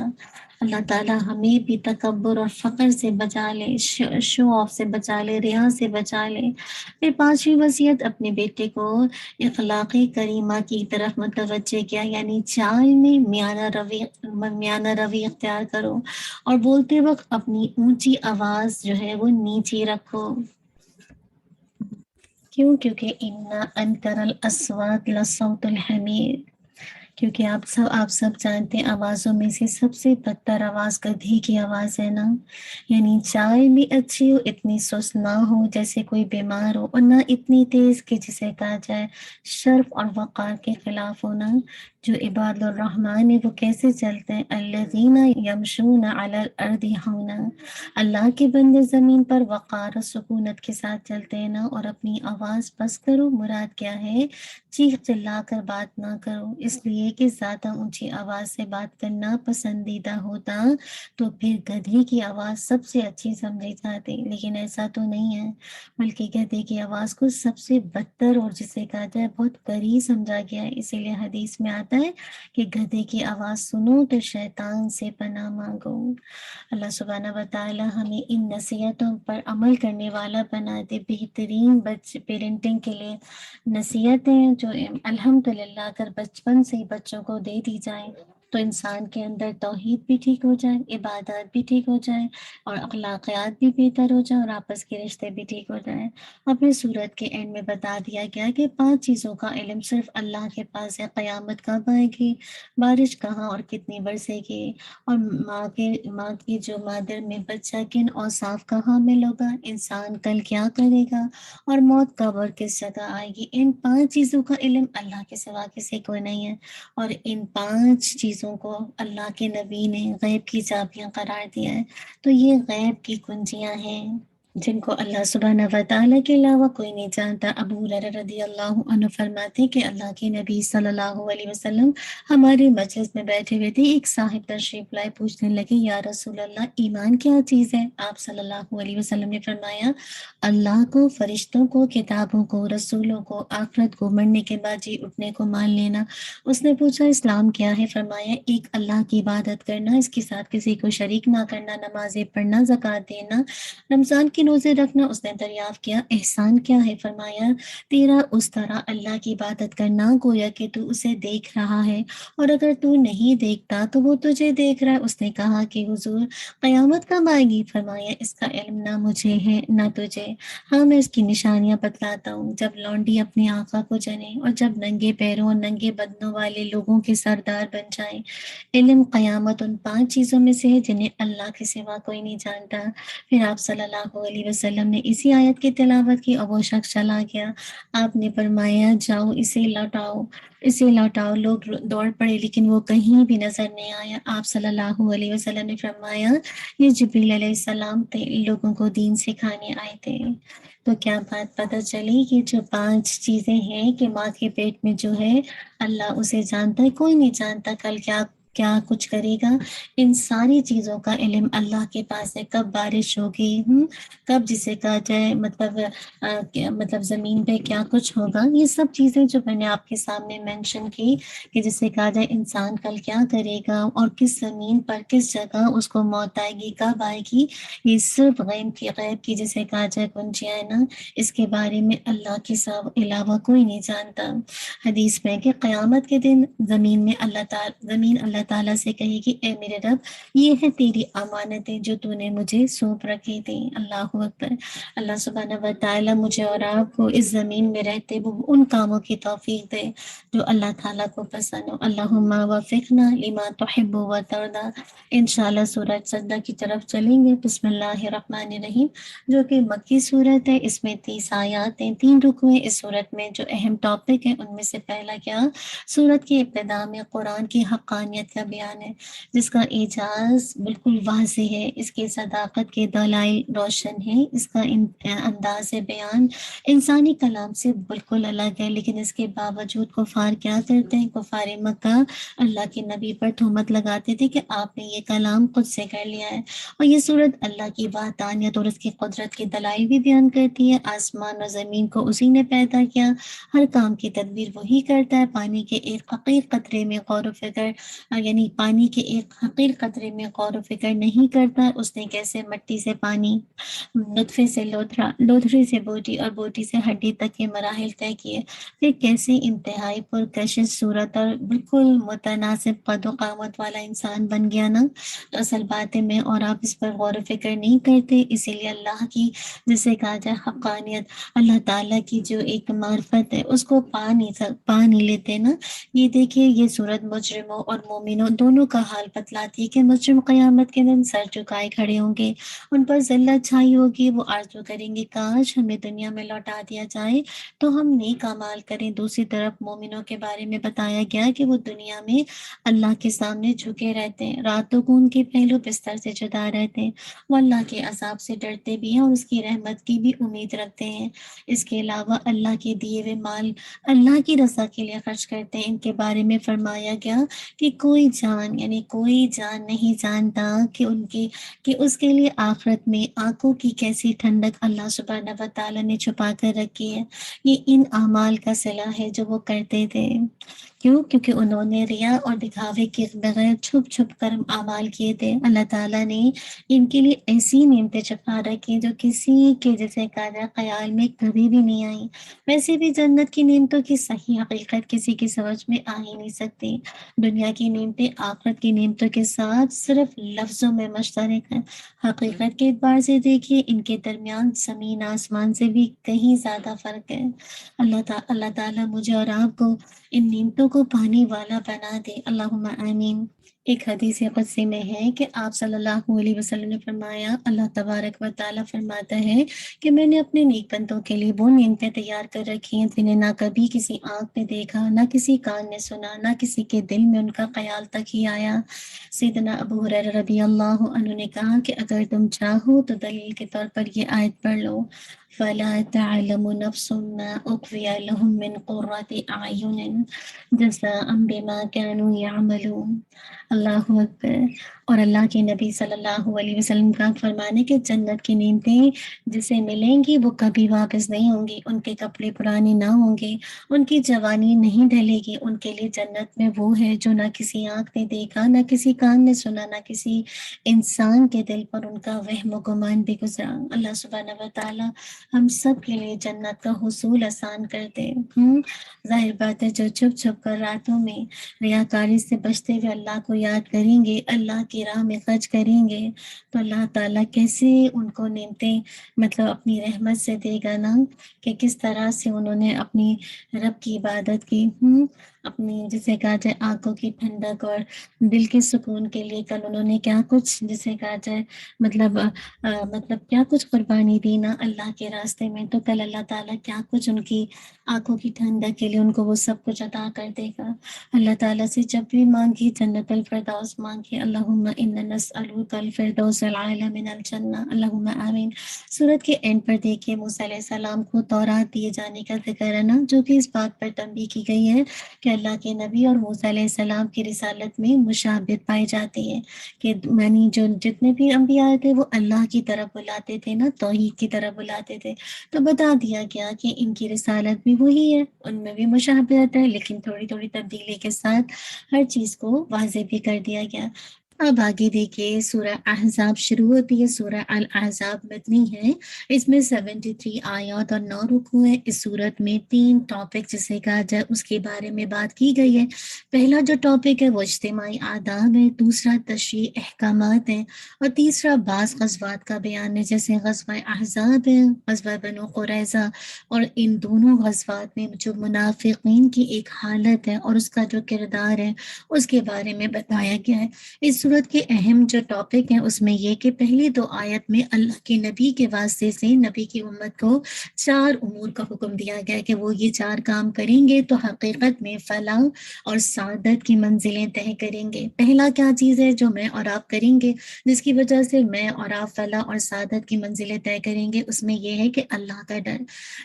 اللہ تعالیٰ ہمیں بھی تکبر اور فقر سے بچا لے، شو آف سے بچا لے، ریا سے بچا لے۔ پھر پانچویں وصیت اپنے بیٹے کو اخلاقی کریمہ کی طرف متوجہ کیا، یعنی چال میں میانہ روی اختیار کرو، اور بولتے وقت اپنی اونچی آواز جو ہے وہ نیچی رکھو۔ کیونکہ اِنَّ أَنكَرَ الْأَصْوَاتِ لَصَوْتُ الْحَمِيرِ، کیونکہ آپ سب جانتے ہیں آوازوں میں سے سب سے بدتر آواز گدھے کی آواز ہے نا۔ یعنی چائے بھی اچھی ہو، اتنی سست نہ ہو جیسے کوئی بیمار ہو، اور نہ اتنی تیز کہ جسے کہا جائے شرف اور وقار کے خلاف ہونا۔ جو عباد الرحمن ہے وہ کیسے چلتے ہیں، الذین یمشون علی الارض ہونا، اللہ کے بندے زمین پر وقار و سکونت کے ساتھ چلتے ہیں نا، اور اپنی آواز پس کرو، مراد کیا ہے، چیخ چلا کر بات نہ کرو، اس لیے کہ زیادہ اونچی آواز سے بات کرنا پسندیدہ ہوتا تو پھر گدھے کی آواز سب سے اچھی سمجھی جاتی، لیکن ایسا تو نہیں ہے، بلکہ گدھے کی آواز کو سب سے بدتر اور جسے کہا جائے بہت کری سمجھا گیا ہے، اسی لیے حدیث میں آتا ہے کہ گدھے کی آواز سنو تو شیطان سے پناہ مانگو۔ اللہ سبحانہ و تعالی ہمیں ان نصیحتوں پر عمل کرنے والا بنا دے۔ بہترین پیرنٹنگ کے لیے نصیحتیں جو الحمدللہ اگر بچپن سے ہی بچوں کو دے دی جائیں تو انسان کے اندر توحید بھی ٹھیک ہو جائے، عبادات بھی ٹھیک ہو جائے، اور اخلاقیات بھی بہتر ہو جائیں، اور آپس کے رشتے بھی ٹھیک ہو جائیں۔ اپنی صورت کے اینڈ میں بتا دیا گیا کہ 5 چیزوں کا علم صرف اللہ کے پاس ہے، قیامت کب آئے گی، بارش کہاں اور کتنی برسے گی، اور ماں کی جو مادر میں بچہ کن اوصاف کا حامل ہوگا، انسان کل کیا کرے گا، اور موت کب اور کس جگہ آئے گی۔ ان 5 چیزوں کا علم اللہ کے سوا کسی کو نہیں ہے، اور ان 5 چیزوں کو اللہ کے نبی نے غیب کی چابیاں قرار دیا ہے۔ تو یہ غیب کی کنجیاں ہیں جن کو اللہ سبحانہ و تعالیٰ کے علاوہ کوئی نہیں جانتا۔ ابو ہریرہ رضی اللہ عنہ فرماتے کہ اللہ کے نبی صلی اللہ علیہ وسلم ہمارے مجلس میں بیٹھے ہوئے تھے، ایک صاحب تشریف لائے، پوچھنے لگے یا رسول اللہ ایمان کیا چیز ہے؟ آپ صلی اللہ علیہ وسلم نے فرمایا اللہ کو، فرشتوں کو، کتابوں کو، رسولوں کو، آخرت کو، مرنے کے بعد جی اٹھنے کو مان لینا۔ اس نے پوچھا اسلام کیا ہے؟ فرمایا ایک اللہ کی عبادت کرنا، اس کے ساتھ کسی کو شریک نہ کرنا، نمازیں پڑھنا، زکوٰۃ دینا، رمضان کی روزے رکھنا۔ اس نے دریافت کیا احسان کیا ہے؟ فرمایا تیرا اس طرح اللہ کی عبادت کرنا گویا کہ تو اسے دیکھ رہا ہے، اور اگر تو نہیں دیکھتا تو وہ تجھے دیکھ رہا ہے۔ اس نے کہا کہ حضور قیامت کب آئے گی؟ فرمایا اس کا علم نہ مجھے ہے نہ تجھے، ہاں میں اس کی نشانیاں بتلاتا ہوں، جب لونڈی اپنی آقا کو جنے، اور جب ننگے پیروں اور ننگے بدنوں والے لوگوں کے سردار بن جائیں۔ علم قیامت ان 5 چیزوں میں سے ہے جنہیں اللہ کے سوا کوئی نہیں جانتا۔ پھر آپ صلی اللہ علیہ وسلم نے اسی آیت کی تلاوت کی اور وہ شخص چلا گیا۔ آپ نے فرمایا جاؤ اسے لوٹاؤ، اسے لوٹاؤ۔ لوگ دوڑ پڑے لیکن وہ کہیں بھی نظر نہیں آیا۔ آپ صلی اللہ علیہ وسلم نے فرمایا یہ جبریل علیہ السلام تھے، لوگوں کو دین سکھانے آئے تھے۔ تو کیا بات پتہ چلی کہ جو 5 چیزیں ہیں کہ ماں کے پیٹ میں جو ہے اللہ اسے جانتا ہے، کوئی نہیں جانتا کل کیا کچھ کرے گا۔ ان ساری چیزوں کا علم اللہ کے پاس ہے، کب بارش ہوگی، کب جسے کہا جائے مطلب زمین پہ کیا کچھ ہوگا، یہ سب چیزیں جو میں نے آپ کے سامنے مینشن کی کہ جسے کہا جائے انسان کل کیا کرے گا اور کس زمین پر کس جگہ اس کو موت آئے گی، کب آئے گی، یہ صرف غیب کی جسے کہا جائے کنجیاں نا، اس کے بارے میں اللہ کے علاوہ کوئی نہیں جانتا۔ حدیث میں کہ قیامت کے دن زمین اللہ تعالیٰ سے کہے گی اے میرے رب یہ ہے تیری امانتیں جو تو نے مجھے سونپ رکھی تھی۔ اللہ اکبر۔ اللہ سبحانہ و تعالیٰ مجھے اور آپ کو اس زمین میں رہتے وہ ان کاموں کی توفیق دے جو اللہ تعالیٰ کو پسند ہو۔ اللہم وفقنا لما تحب و ترضى۔ انشاءاللہ سورہ سجدہ کی طرف چلیں گے۔ بسم اللہ الرحمن الرحیم، جو کہ مکی صورت ہے، اس میں 30 آیات ہیں، 3 رکوع ہیں۔ اس صورت میں جو اہم ٹاپک ہے ان میں سے پہلا کیا، صورت کی ابتدا میں قرآن کی حقانیت کا بیان ہے، جس کا اعجاز بالکل واضح ہے، اس کی صداقت کے دلائل روشن ہیں، اس کا انداز بیان انسانی کلام سے بالکل الگ ہے، لیکن اس کے باوجود کفار کیا کرتے ہیں، کفار مکہ اللہ کے نبی پر تہمت لگاتے تھے کہ آپ نے یہ کلام خود سے کر لیا ہے۔ اور یہ صورت اللہ کی وحدانیت اور اس کی قدرت کے دلائل بھی بیان کرتی ہے۔ آسمان اور زمین کو اسی نے پیدا کیا، ہر کام کی تدبیر وہی کرتا ہے، پانی کے ایک حقیر قطرے میں غور و فکر یعنی پانی کے ایک حقیر قطرے میں غور و فکر نہیں کرتا، اس نے کیسے مٹی سے پانی، نطفے سے لوتھڑے سے بوٹی اور بوٹی سے ہڈی تک کے مراحل طے کیے، پھر کیسے انتہائی پرکشش صورت اور بالکل متناسب قد و قامت والا انسان بن گیا نا۔ تو اصل بات ہے میں اور آپ اس پر غور و فکر نہیں کرتے، اسی لیے اللہ کی جسے کہا جائے حقانیت، اللہ تعالیٰ کی جو ایک معرفت ہے اس کو پا نہیں لیتے نا۔ یہ دیکھیے یہ صورت مجرموں اور مومنوں مومنوں دونوں کا حال بتلاتی ہے کہ مجرم قیامت کے دن سر جھکائے کھڑے ہوں گے، ان پر ذلت چھائی ہوگی، وہ آرزو کریں گے کاش ہمیں دنیا میں لوٹا دیا جائے تو ہم نیک اعمال کریں۔ دوسری طرف مومنوں کے بارے میں بتایا گیا کہ وہ دنیا میں اللہ کے سامنے جھکے رہتے ہیں، راتوں کو ان کے پہلو بستر سے جدا رہتے ہیں، وہ اللہ کے عذاب سے ڈرتے بھی ہیں اور اس کی رحمت کی بھی امید رکھتے ہیں۔ اس کے علاوہ اللہ کے دیے ہوئے مال اللہ کی رضا کے لیے خرچ کرتے ہیں۔ ان کے بارے میں فرمایا گیا کہ کوئی جان یعنی کوئی جان نہیں جانتا کہ اس کے لیے آخرت میں آنکھوں کی کیسی ٹھنڈک اللہ سبحانہ و تعالیٰ نے چھپا کر رکھی ہے۔ یہ ان اعمال کا صلہ ہے جو وہ کرتے تھے۔ کیوں؟ کیونکہ انہوں نے ریا اور دکھاوے کے بغیر چھپ چھپ کر اعمال کیے تھے۔ اللہ تعالیٰ نے ان کے لیے ایسی نعمتیں چھپا رکھی جو کسی کے جیسے کہا خیال میں کبھی بھی نہیں آئی۔ ویسے بھی جنت کی نعمتوں کی صحیح حقیقت کسی کی سمجھ میں آ ہی نہیں سکتی۔ دنیا کی نعمتیں آخرت کی نعمتوں کے ساتھ صرف لفظوں میں مشترک ہیں، حقیقت کے اعتبار سے دیکھیے ان کے درمیان زمین آسمان سے بھی کہیں زیادہ فرق ہے۔ اللہ تعالیٰ مجھے اور آپ کو ان نعمتوں کو پانے والا بنا دے، اللہم آمین۔ ایک حدیث قدسی میں ہے کہ آپ صلی اللہ علیہ وسلم نے فرمایا، اللہ تبارک و تعالیٰ فرماتا ہے کہ میں نے اپنے نیک بندوں کے لیے وہ نعمتیں تیار کر رکھی ہیں جنہیں نہ کبھی کسی آنکھ نے دیکھا، نہ کسی کان نے سنا، نہ کسی کے دل میں ان کا خیال تک ہی آیا۔ سیدنا ابو ہریرہ رضی اللہ عنہ نے کہا کہ اگر تم چاہو تو دلیل کے طور پر یہ آیت پڑھ لو، فَلَا تَعْلَمُ نَفْسٌ مَّا أُخْفِيَ لَهُم مِّن قُرَّةِ أَعْيُنٍ جَزَاءً بِمَا كَانُوا يَعْمَلُونَ۔ اللہ اکبر۔ اور اللہ کے نبی صلی اللہ علیہ وسلم کا فرمانے کہ جنت کی نعمتیں جسے ملیں گی وہ کبھی واپس نہیں ہوں گی، ان کے کپڑے پرانے نہ ہوں گے، ان کی جوانی نہیں ڈھلے گی، ان کے لیے جنت میں وہ ہے جو نہ کسی آنکھ نے دیکھا، نہ کسی کان نے سنا، نہ کسی انسان کے دل پر ان کا وہم و گمان بھی گزرا۔ اللہ سبحانہ و تعالیٰ ہم سب کے لیے جنت کا حصول آسان کر دے۔ ظاہر بات ہے جو چھپ چھپ کر راتوں میں ریاکاری سے بچتے ہوئے اللہ کو یاد کریں گے، اللہ کی راہ میں خرچ کریں گے تو اللہ تعالیٰ کیسے ان کو نعمتیں مطلب اپنی رحمت سے دے گا نا، کہ کس طرح سے انہوں نے اپنی رب کی عبادت کی، اپنی جسے کہا جائے آنکھوں کی ٹھنڈک اور دل کے سکون کے لیے کل انہوں نے کیا کچھ جسے کہا جائے مطلب کیا کچھ قربانی دی نا اللہ کے راستے میں، تو کل اللہ تعالیٰ کیا کچھ ان کی آنکھوں کی ٹھنڈک کے لیے ان کو وہ سب کچھ عطا کر دے گا۔ اللہ تعالیٰ سے جب بھی مانگی جنت الفردوس مانگی، اللہم انا نسألک الفردوس العالی من الجنہ، اللہم آمین۔ سورت کے اینڈ پر دیکھیے موسیٰ علیہ السلام کو تورات دیے جانے کا ذکر ہے نا، جو کہ اس بات پر تنبیہ کی گئی ہے کہ اللہ کے نبی اور موسیٰ علیہ السلام کی رسالت میں مشابہت پائی جاتی ہے، کہ یعنی جو جتنے بھی انبیاء تھے وہ اللہ کی طرف بلاتے تھے نا، توحید کی طرف بلاتے تھے، تو بتا دیا گیا کہ ان کی رسالت بھی وہی ہے، ان میں بھی مشابہت ہے لیکن تھوڑی تھوڑی تبدیلی کے ساتھ ہر چیز کو واضح بھی کر دیا گیا۔ اب آگے دیکھیے سورہ احزاب شروع ہوتی ہے۔ سورہ الاحزاب مدنی ہے، اس میں 73 آیات اور 9 رکوع ہے۔ اس سورت میں 3 ٹاپک جسے کہا جائے اس کے بارے میں بات کی گئی ہے۔ پہلا جو ٹاپک ہے وہ اجتماعی آداب ہے، دوسرا تشریعی احکامات ہیں، اور تیسرا بعض غزوات کا بیان ہے، جیسے غزوہ احزاب ہے، غزوہ بنو قریظہ، اور ان دونوں غزوات میں جو منافقین کی ایک حالت ہے اور اس کا جو کردار ہے اس کے بارے میں بتایا گیا ہے۔ اس صورت کے اہم جو ٹاپک ہیں اس میں یہ کہ پہلی 2 آیت میں اللہ کے نبی کے واسطے سے نبی کی امت کو 4 امور کا حکم دیا گیا کہ وہ یہ 4 کام کریں گے تو حقیقت میں فلاح اور سعادت کی منزلیں طے کریں گے۔ پہلا کیا چیز ہے جو میں اور آپ کریں گے جس کی وجہ سے میں اور آپ فلاح اور سعادت کی منزلیں طے کریں گے؟ اس میں یہ ہے کہ اللہ کا ڈر،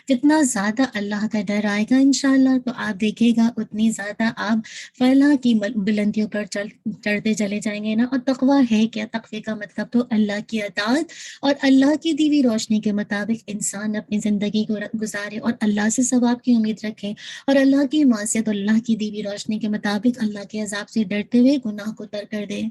جتنا زیادہ اللہ کا ڈر آئے گا انشاءاللہ تو آپ دیکھیں گا اتنی زیادہ آپ فلاح کی بلندیوں پر چڑھتے چلے جائیں گے نا۔ اور تقویٰ ہے کیا؟ تقوی کا مطلب تو اللہ کی اطاعت اور اللہ کی دی ہوئی روشنی کے مطابق انسان اپنی زندگی کو گزارے اور اللہ سے ثواب کی امید رکھے، اور اللہ کی معصیت اور اللہ کی دی ہوئی روشنی کے مطابق اللہ کے عذاب سے ڈرتے ہوئے گناہ کو ترک کر دے۔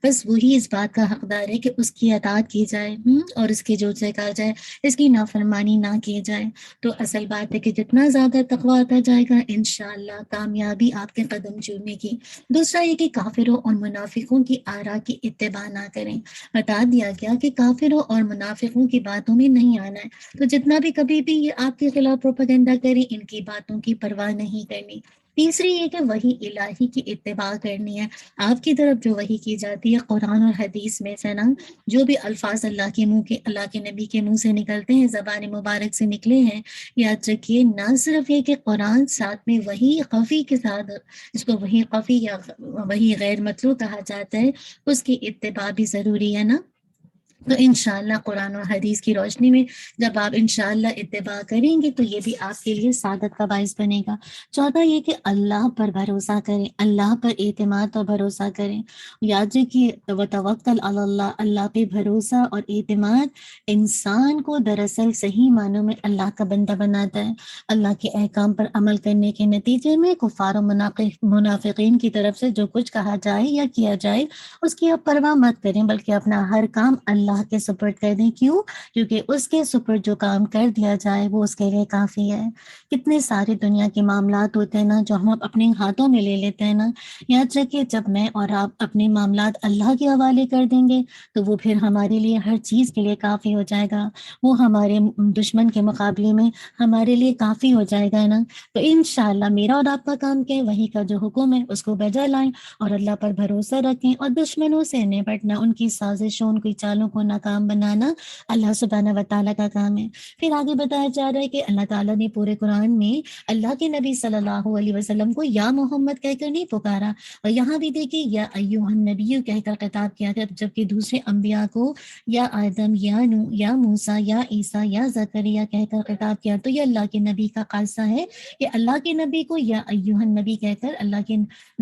بس وہی اس بات کا حقدار ہے کہ اس کی اطاعت کی جائے اور اس کے جو سے کہا جائے اس کی نافرمانی نہ کی جائے۔ تو اصل بات ہے کہ جتنا زیادہ تقویٰ آتا جائے گا انشاءاللہ کامیابی آپ کے قدم چومے گی۔ دوسرا یہ کہ کافروں اور منافقوں کی آراء کی اتباع نہ کریں۔ بتا دیا گیا کہ کافروں اور منافقوں کی باتوں میں نہیں آنا ہے، تو جتنا بھی کبھی بھی یہ آپ کے خلاف پروپیگنڈا کریں ان کی باتوں کی پرواہ نہیں کرنی۔ تیسری یہ کہ وحی الہی کی اتباع کرنی ہے، آپ کی طرف جو وحی کی جاتی ہے قرآن اور حدیث میں سے نا، جو بھی الفاظ اللہ کے نبی کے منہ سے نکلتے ہیں، زبان مبارک سے نکلے ہیں، یاد رکھیے نہ صرف یہ کہ قرآن ساتھ میں وحی خفی کے ساتھ، اس کو وحی خفی یا وحی غیر مطلوع کہا جاتا ہے، اس کی اتباع بھی ضروری ہے نا۔ تو انشاءاللہ قرآن و حدیث کی روشنی میں جب آپ انشاءاللہ اتباع کریں گے تو یہ بھی آپ کے لیے سعادت کا باعث بنے گا۔ چوتھا یہ کہ اللہ پر بھروسہ کریں، اللہ پر اعتماد اور بھروسہ کریں۔ یاد رکھیے وتوکل علی اللہ، اللہ پہ بھروسہ اور اعتماد انسان کو دراصل صحیح معنوں میں اللہ کا بندہ بناتا ہے۔ اللہ کے احکام پر عمل کرنے کے نتیجے میں کفار و منافقین کی طرف سے جو کچھ کہا جائے یا کیا جائے اس کی آپ پرواہ مت کریں، بلکہ اپنا ہر کام اللہ کے سپرد کر دیں۔ کیوں؟ کیونکہ اس کے سپرد جو کام کر دیا جائے وہ اس کے لیے کافی ہے۔ کتنے سارے دنیا کے معاملات ہوتے ہیں نا جو ہم اپنے ہاتھوں میں لے لیتے ہیں نا، یاد رکھیے جب میں اور آپ اپنے معاملات اللہ کے حوالے کر دیں گے تو وہ پھر ہمارے لیے ہر چیز کے لیے کافی ہو جائے گا، وہ ہمارے دشمن کے مقابلے میں ہمارے لیے کافی ہو جائے گا نا۔ تو انشاءاللہ میرا اور آپ کا کام کیا ہے، وہی کا جو حکم ہے اس کو بجا لائیں اور اللہ پر بھروسہ رکھیں، اور دشمنوں سے نپٹنا، ان کی سازشوں، ان کی چالوں کو ناکام بنانا اللہ سبحانہ و تعالیٰ کا کام ہے۔ پھر آگے بتایا جا رہا ہے کہ اللہ تعالیٰ نے پورے قرآن میں اللہ کے نبی صلی اللہ علیہ وسلم کو یا محمد کہہ کر نہیں پکارا، اور یہاں بھی دیکھیے یا ایھا النبی کہہ کر خطاب کیا تھا، جبکہ دوسرے انبیاء کو یا آدم یا نوح یا موسیٰ یا عیسیٰ یا زکریا کہہ کر خطاب کیا۔ تو یہ اللہ کے نبی کا خاصہ ہے کہ اللہ کے نبی کو یا ایھا النبی کہہ کر اللہ کے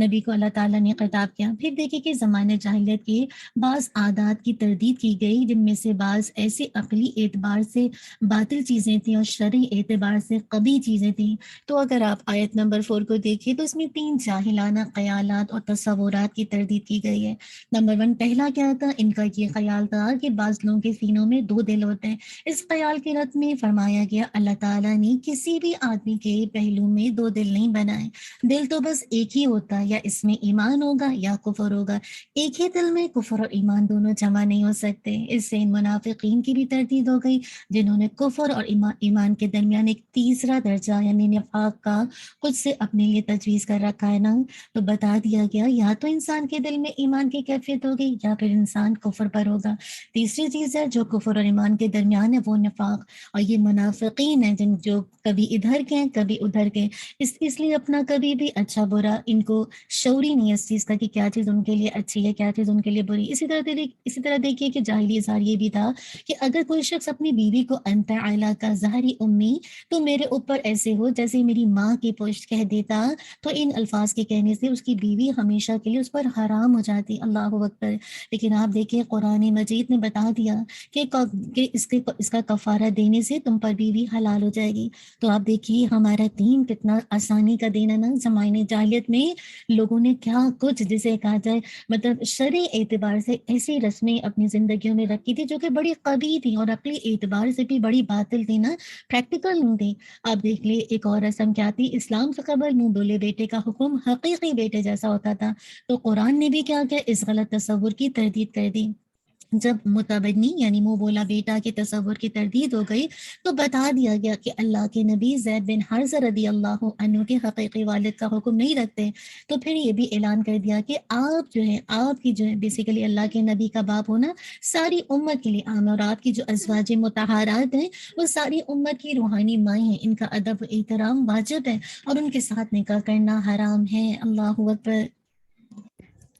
نبی کو اللہ تعالیٰ نے خطاب کیا۔ پھر دیکھیے کہ زمانہ جاہلیت کے بعض عادات کی تردید کی گئی، جن میں سے بعض ایسے عقلی اعتبار سے باطل چیزیں تھیں اور شرعی اعتبار سے قبیح چیزیں تھیں۔ تو اگر آپ آیت نمبر 4 کو دیکھیں تو اس میں 3 جاہلانہ خیالات اور تصورات کی تردید کی گئی ہے۔ نمبر 1 پہلا کیا تھا، ان کا یہ خیال تھا کہ بعض لوگوں کے سینوں میں 2 دل ہوتے ہیں۔ اس خیال کے رد میں فرمایا گیا اللہ تعالیٰ نے کسی بھی آدمی کے پہلو میں 2 دل نہیں بنائے، دل تو بس ایک ہی ہوتا ہے، یا اس میں ایمان ہوگا یا کفر ہوگا، ایک ہی دل میں کفر اور ایمان دونوں جمع نہیں ہو سکتے۔ اس سے ان منافقین کی بھی تردید ہو گئی جنہوں نے کفر اور ایمان کے درمیان ایک تیسرا درجہ یعنی نفاق کا خود سے اپنے لیے تجویز کر رکھا ہے نا۔ تو بتا دیا گیا یا تو انسان کے دل میں ایمان کی کیفیت ہوگی یا پھر انسان کفر پر ہوگا۔ تیسری چیز ہے جو کفر اور ایمان کے درمیان ہے وہ نفاق، اور یہ منافقین ہیں جن جو کبھی ادھر کے ہیں کبھی ادھر کے، اس لیے اپنا کبھی بھی اچھا برا ان کو شعور ہی نہیں اس چیز کا کہ کیا چیز ان کے لیے اچھی ہے کیا چیز ان کے لیے بری۔ اسی طرح دیکھیے کہ جاہلی اظہار یہ بھی تھا کہ اگر کوئی شخص اپنی بیوی کو انت اعلیٰ کا ظاہری امی، تو میرے اوپر ایسے ہو جیسے میری ماں کی پشت کہہ دیتا، تو ان الفاظ کے کہنے سے اس کی بیوی ہمیشہ کے لیے اس پر حرام ہو جاتی۔ اللہ اکبر۔ لیکن آپ دیکھیں قرآن مجید نے بتا دیا کہ اس کا کفارہ دینے سے تم پر بیوی حلال ہو جائے گی۔ تو آپ دیکھیے ہمارا دین کتنا آسانی کا دین ہے نا۔ زمانے جاہلیت میں لوگوں نے کیا کچھ جسے کہا جائے مطلب شرعی اعتبار سے ایسی رسمیں اپنی زندگیوں میں رکھی تھی جو کہ بڑی قبیح تھی اور عقلی اعتبار سے بھی بڑی باطل تھی نا، پریکٹیکل نہیں تھی۔ آپ دیکھ لیں ایک اور رسم کیا تھی، اسلام سے قبل منہ بولے بیٹے کا حکم حقیقی بیٹے جیسا ہوتا تھا، تو قرآن نے بھی کیا کیا، اس غلط تصور کی تردید کر دی۔ جب متبنی یعنی منہ بولا بیٹا کے تصور کی تردید ہو گئی تو بتا دیا گیا کہ اللہ کے نبی زید بن حارثہ رضی اللہ عنہ کے حقیقی والد کا حکم نہیں رکھتے۔ تو پھر یہ بھی اعلان کر دیا کہ آپ جو ہے آپ کی جو ہے بیسیکلی اللہ کے نبی کا باپ ہونا ساری امت کے لیے عام، اور آپ کی جو ازواج مطہرات ہیں وہ ساری امت کی روحانی مائیں ہیں، ان کا ادب و احترام واجب ہے اور ان کے ساتھ نکاح کرنا حرام ہے۔ اللہ اکبر۔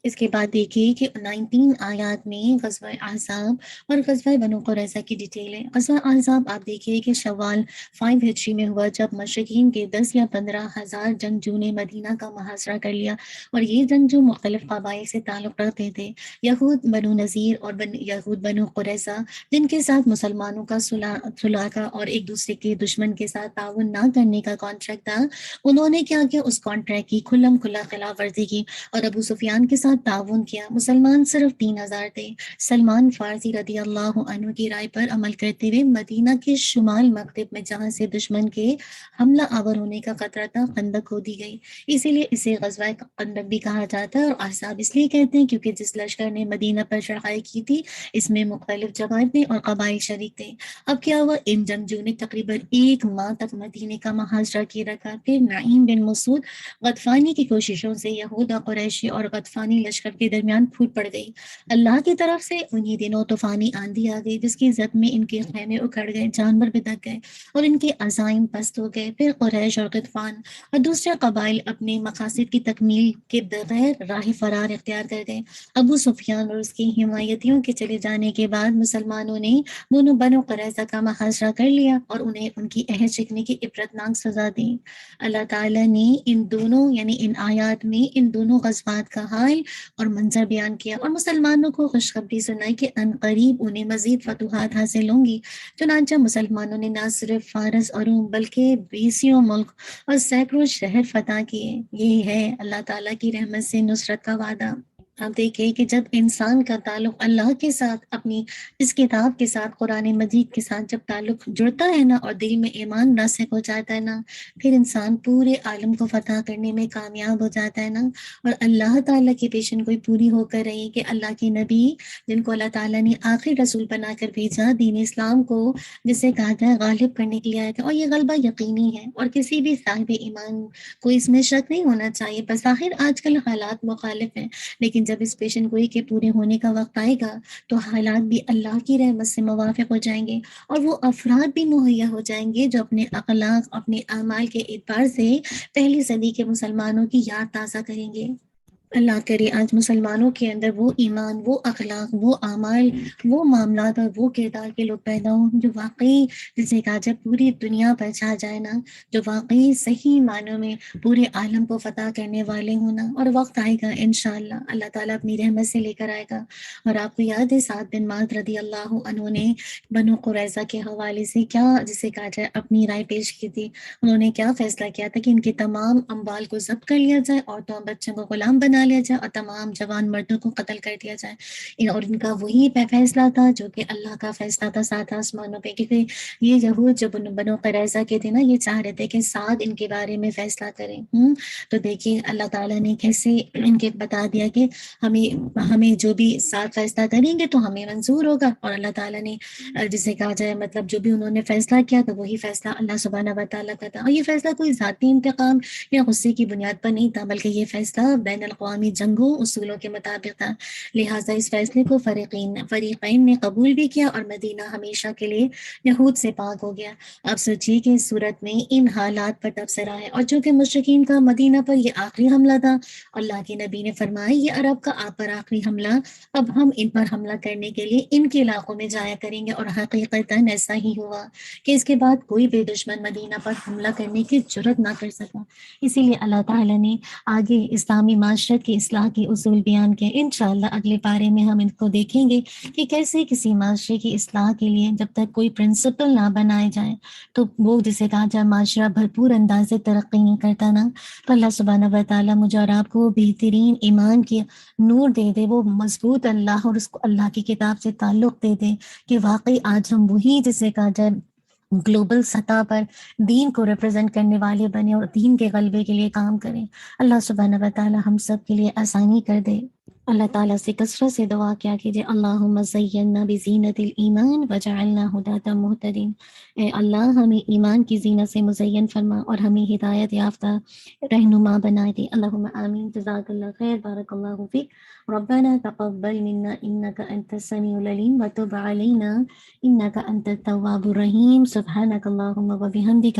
اس کے بعد دیکھیے کہ 19 آیات میں غزوہ احزاب اور غزوہ بنو قریظہ کی ڈیٹیل ہے۔ غزوہ احزاب آپ دیکھیے کہ شوال 5 ہجری میں ہوا، جب مشرکین کے 10 یا 15 ہزار جنگجو نے مدینہ کا محاصرہ کر لیا، اور یہ جنگجو مختلف قبائل سے تعلق رکھتے تھے، یہود بنو نذیر اور یہود بنو قریظہ، جن کے ساتھ مسلمانوں کا صلح کا اور ایک دوسرے کے دشمن کے ساتھ تعاون نہ کرنے کا کانٹریکٹ تھا۔ انہوں نے کیا کیا، اس کانٹریکٹ کی کھلا خلاف ورزی کی اور ابو سفیان کے ساتھ ساتھ تعاون کیا۔ مسلمان صرف 3,000 تھے۔ سلمان فارسی رضی اللہ عنہ کی رائے پر عمل کرتے ہوئے مدینہ کے شمال مغرب میں جہاں سے دشمن کے حملہ آور ہونے کا خطرہ تھا خندق کھودی گئی، اسی لیے اسے غزوہ خندق بھی کہا جاتا ہے۔ اور احزاب اس لیے کہتے ہیں کیونکہ جس لشکر نے مدینہ پر چڑھائی کی تھی اس میں مختلف جماعتیں اور قبائل شریک تھے۔ اب کیا ہوا، ان جنگجوؤں نے تقریباً 1 ماہ تک مدینے کا محاصرہ کیے رکھا۔ پھر نعیم بن مسعود غطفانی کی کوششوں سے یہودا قریشی اور غطفانی لشکر کے درمیان پھوٹ پڑ گئی۔ اللہ کی طرف سے انہی دنوں طوفانی آندھی آ گئی جس کی زد میں ان کے خیمے اکھڑ گئے، جانور بھٹک گئے اور ان کے عزائم پست ہو گئے۔ پھر قریش اور غطفان اور دوسرے قبائل اپنے مقاصد کی تکمیل کے بغیر راہ فرار اختیار کر گئے۔ ابو سفیان اور اس کے حمایتیوں کے چلے جانے کے بعد مسلمانوں نے بنو قریظہ کا محاصرہ کر لیا اور انہیں ان کی عہد شکنی کی عبرتناک سزا دی۔ اللہ تعالیٰ نے ان دونوں یعنی ان آیات میں ان دونوں غزوات کا حال اور منظر بیان کیا اور مسلمانوں کو خوشخبری سنائی کہ عنقریب انہیں مزید فتوحات حاصل ہوں گی۔ چنانچہ مسلمانوں نے نہ صرف فارس اور روم بلکہ 20 ملک اور سینکڑوں شہر فتح کیے۔ یہی ہے اللہ تعالیٰ کی رحمت سے نصرت کا وعدہ۔ آپ دیکھیں کہ جب انسان کا تعلق اللہ کے ساتھ، اپنی اس کتاب کے ساتھ، قرآن مجید کے ساتھ جب تعلق جڑتا ہے نا اور دل میں ایمان راسخ ہو جاتا ہے نا، پھر انسان پورے عالم کو فتح کرنے میں کامیاب ہو جاتا ہے نا۔ اور اللہ تعالیٰ کی پیشن کوئی پوری ہو کر رہی کہ اللہ کے نبی جن کو اللہ تعالیٰ نے آخری رسول بنا کر بھیجا، دین اسلام کو جسے کہا جائے غالب کرنے کے لیے آیا تھا، اور یہ غلبہ یقینی ہے اور کسی بھی صاحب ایمان کو اس میں شک نہیں ہونا چاہیے۔ بظاہر آج کل حالات مخالف ہیں، لیکن جب اس پیشن گوئی کے پورے ہونے کا وقت آئے گا تو حالات بھی اللہ کی رحمت سے موافق ہو جائیں گے اور وہ افراد بھی مہیا ہو جائیں گے جو اپنے اخلاق، اپنے اعمال کے اعتبار سے پہلی صدی کے مسلمانوں کی یاد تازہ کریں گے۔ اللہ کرے آج مسلمانوں کے اندر وہ ایمان، وہ اخلاق، وہ اعمال، وہ معاملات اور وہ کردار کے لوگ پیدا ہوں جو واقعی جسے کہا جائے پوری دنیا پر چھا جائے نا، جو واقعی صحیح معنوں میں پورے عالم کو فتح کرنے والے ہوں نا۔ اور وقت آئے گا انشاءاللہ اللہ تعالیٰ اپنی رحمت سے لے کر آئے گا۔ اور آپ کو یاد ہے سعد بن معاذ رضی اللہ عنہ نے بنو قریظہ کے حوالے سے کیا جسے کہا جائے اپنی رائے پیش کی تھی۔ انہوں نے کیا فیصلہ کیا تھا کہ ان کے تمام اموال کو ضبط کر لیا جائے، عورتوں اور بچوں کو غلام بنا لیا جائے اور تمام جوان مردوں کو قتل کر دیا جائے۔ اور ان کا وہی فیصلہ تھا جو کہ اللہ کا فیصلہ تھا سات آسمانوں پہ، کیونکہ یہ یہود جو بنو قریظہ کے تھے نا، یہ چاہ رہے تھے کہ سعد ان کے بارے میں فیصلہ کریں۔ تو دیکھیے اللہ تعالیٰ نے کیسے ان کے بتا دیا کہ ہمیں جو بھی ساتھ فیصلہ کریں گے تو ہمیں منظور ہوگا، اور اللہ تعالیٰ نے جسے کہا جائے مطلب جو بھی انہوں نے فیصلہ کیا تو وہی فیصلہ اللہ سبحانہ و تعالیٰ کا تھا۔ اور یہ فیصلہ کوئی ذاتی انتقام یا غصے کی بنیاد پر نہیں تھا، بلکہ یہ فیصلہ بین الاقوامی جنگوں اصولوں کے مطابق تھا۔ لہٰذا اس فیصلے کو فریقین نے قبول بھی کیا اور مدینہ ہمیشہ کے لیے یہود سے پاک ہو گیا۔ آپ سوچیے کہ اس صورت میں ان حالات پر تبصرہ ہے، اور چونکہ مشرکین کا مدینہ پر یہ آخری حملہ تھا، اللہ کے نبی نے فرمایا یہ عرب کا آپ پر آخری حملہ، اب ہم ان پر حملہ کرنے کے لیے ان کے علاقوں میں جایا کریں گے۔ اور حقیقتاً ایسا ہی ہوا کہ اس کے بعد کوئی بھی دشمن مدینہ پر حملہ کرنے کی جرت نہ کر سکا۔ اسی لیے اللہ تعالیٰ نے آگے اسلامی معاشرت کی اصلاح کے اصول بیان کیے۔ انشاءاللہ اگلے پارے میں ہم ان کو دیکھیں گے کہ کیسے کسی معاشرے کی اصلاح کے لیے جب تک کوئی پرنسپل نہ بنائے جائیں تو وہ جسے کہا جائے معاشرہ بھرپور انداز سے ترقی نہیں کرتا نا۔ تو اللہ سبحانہ و تعالیٰ مجھے اور آپ کو بہترین ایمان کی نور دے دے، وہ مضبوط اللہ اور اس کو اللہ کی کتاب سے تعلق دے دے کہ واقعی آج ہم وہی جسے کہا جائے گلوبل سطح پر دین کو ریپرزینٹ کرنے والے بنے اور دین کے غلبے کے لیے کام کریں۔ اللہ سبحانہ و تعالیٰ ہم سب کے لیے آسانی کر دے۔ اللہ تعالیٰ سے کثرت سے دعا کیا کیجیے، اللہم زینا بزینت الایمان وجعلنا ہداۃ مہتدین۔ اے اللہ ہمیں ایمان کی زینت سے مزین فرما اور ہمیں ہدایت یافتہ رہنما بنا دے۔ اللہم آمین۔ جزاک اللہ خیر، بارک اللہ فیک۔ ربنا تقبل منا انک انت السمیع العلیم وتب علینا انک انت التواب الرحیم۔ سبحانک اللہم وبحمدک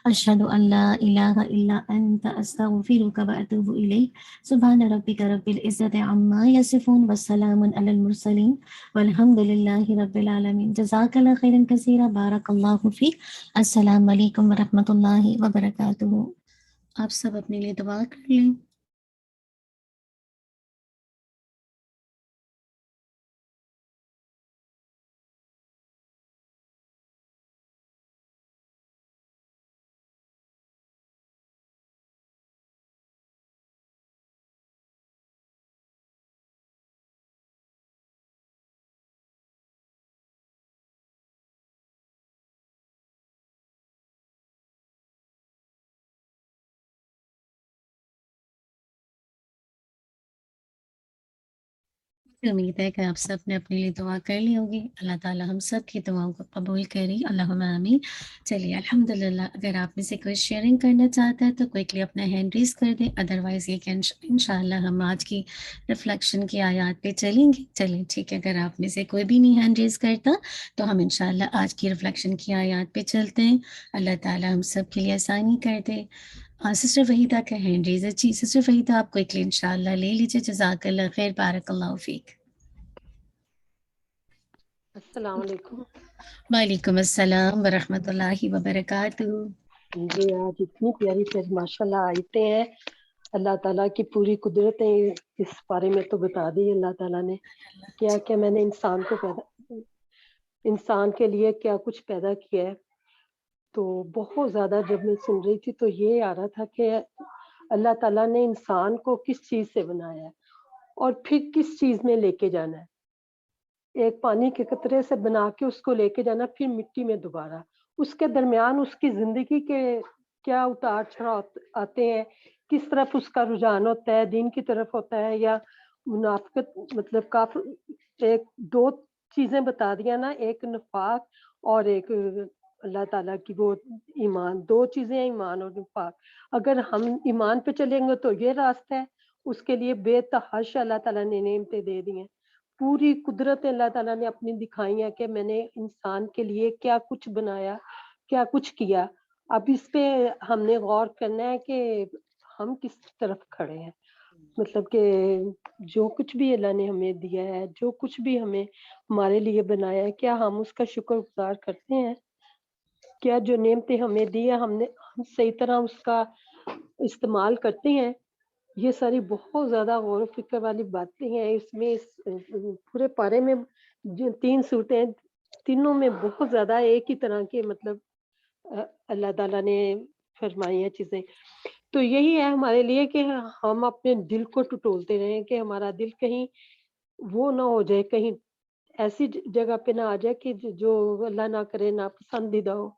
اشہد ان لا الہ الا انت استغفرک واتوب الیک۔ سبحان ربک رب العزت عما یصفون وسلام علی المرسلین والحمد للہ رب العالمین۔ جزاک اللہ خیرا کثیرا، بارک اللہ فیک۔ السلام علیکم ورحمۃ اللہ وبرکاتہ۔ آپ سب اپنے لیے دعا کر لیں۔ امید ہے کہ آپ سب نے اپنے لیے دعا کر لی ہوگی. اللہ تعالیٰ ہم سب کی دعاؤں کو قبول کرے. اللہم آمین. چلیے الحمدللہ. اگر آپ میں سے کوئی شیئرنگ کرنا چاہتا ہے تو کوئکلی اپنا ہینڈ ریز کر دیں. ادروائز یہ کہ انشاءاللہ ہم آج کی ریفلیکشن کی آیات پہ چلیں گے. چلیں ٹھیک ہے. اگر آپ میں سے کوئی بھی نہیں ہینڈ ریز کرتا تو ہم انشاءاللہ آج کی ریفلیکشن کی آیات پہ چلتے ہیں. اللہ تعالیٰ ہم سب کے لیے آسانی کر دے. سسٹر وحیدہ کا ہینڈ ریز ہے. جی سسٹر وحیدہ آپ کوئکلی انشاءاللہ لے لیجیے. جزاک اللہ خیر. بارک اللہ فیک. السلام علیکم. وعلیکم السلام ورحمۃ اللہ وبرکاتہ. جی آج اتنی پیاری سے ماشاء اللہ آیتیں ہیں. اللہ تعالیٰ کی پوری قدرتیں اس بارے میں تو بتا دی اللہ تعالیٰ نے. کیا کیا میں نے انسان کے لیے کیا کچھ پیدا کیا ہے. تو بہت زیادہ جب میں سن رہی تھی تو یہ آ رہا تھا کہ اللہ تعالیٰ نے انسان کو کس چیز سے بنایا ہے اور پھر کس چیز میں لے کے جانا ہے. ایک پانی کے قطرے سے بنا کے اس کو لے کے جانا, پھر مٹی میں دوبارہ. اس کے درمیان اس کی زندگی کے کیا اتار چڑھاؤ آتے ہیں, کس طرف اس کا رجحان ہوتا ہے, دین کی طرف ہوتا ہے یا منافقت. مطلب کافی ایک دو چیزیں بتا دیا نا, ایک نفاق اور ایک اللہ تعالیٰ کی وہ ایمان. دو چیزیں ایمان اور نفاق. اگر ہم ایمان پہ چلیں گے تو یہ راستہ ہے, اس کے لیے بے تحاشا اللہ تعالیٰ نے نعمتیں دے دی ہیں. پوری قدرت اللہ تعالیٰ نے اپنی دکھائی ہے کہ میں نے انسان کے لیے کیا کچھ بنایا, کیا کچھ کیا. اب اس پہ ہم نے غور کرنا ہے کہ ہم کس طرف کھڑے ہیں. مطلب کہ جو کچھ بھی اللہ نے ہمیں دیا ہے, جو کچھ بھی ہمیں ہمارے لیے بنایا ہے, کیا ہم اس کا شکر گزار کرتے ہیں؟ کیا جو نعمتیں ہمیں دی ہے ہم صحیح طرح اس کا استعمال کرتے ہیں؟ یہ ساری بہت زیادہ غور و فکر والی باتیں ہیں. اس میں اس پورے پارے میں جو 3 صورتیں ہیں, تینوں میں بہت زیادہ ایک ہی طرح کے مطلب اللہ تعالیٰ نے فرمائی ہیں چیزیں. تو یہی ہے ہمارے لیے کہ ہم اپنے دل کو ٹٹولتے رہیں کہ ہمارا دل کہیں وہ نہ ہو جائے, کہیں ایسی جگہ پہ نہ آ جائے کہ جو اللہ نہ کرے, ناپسندیدہ ہو.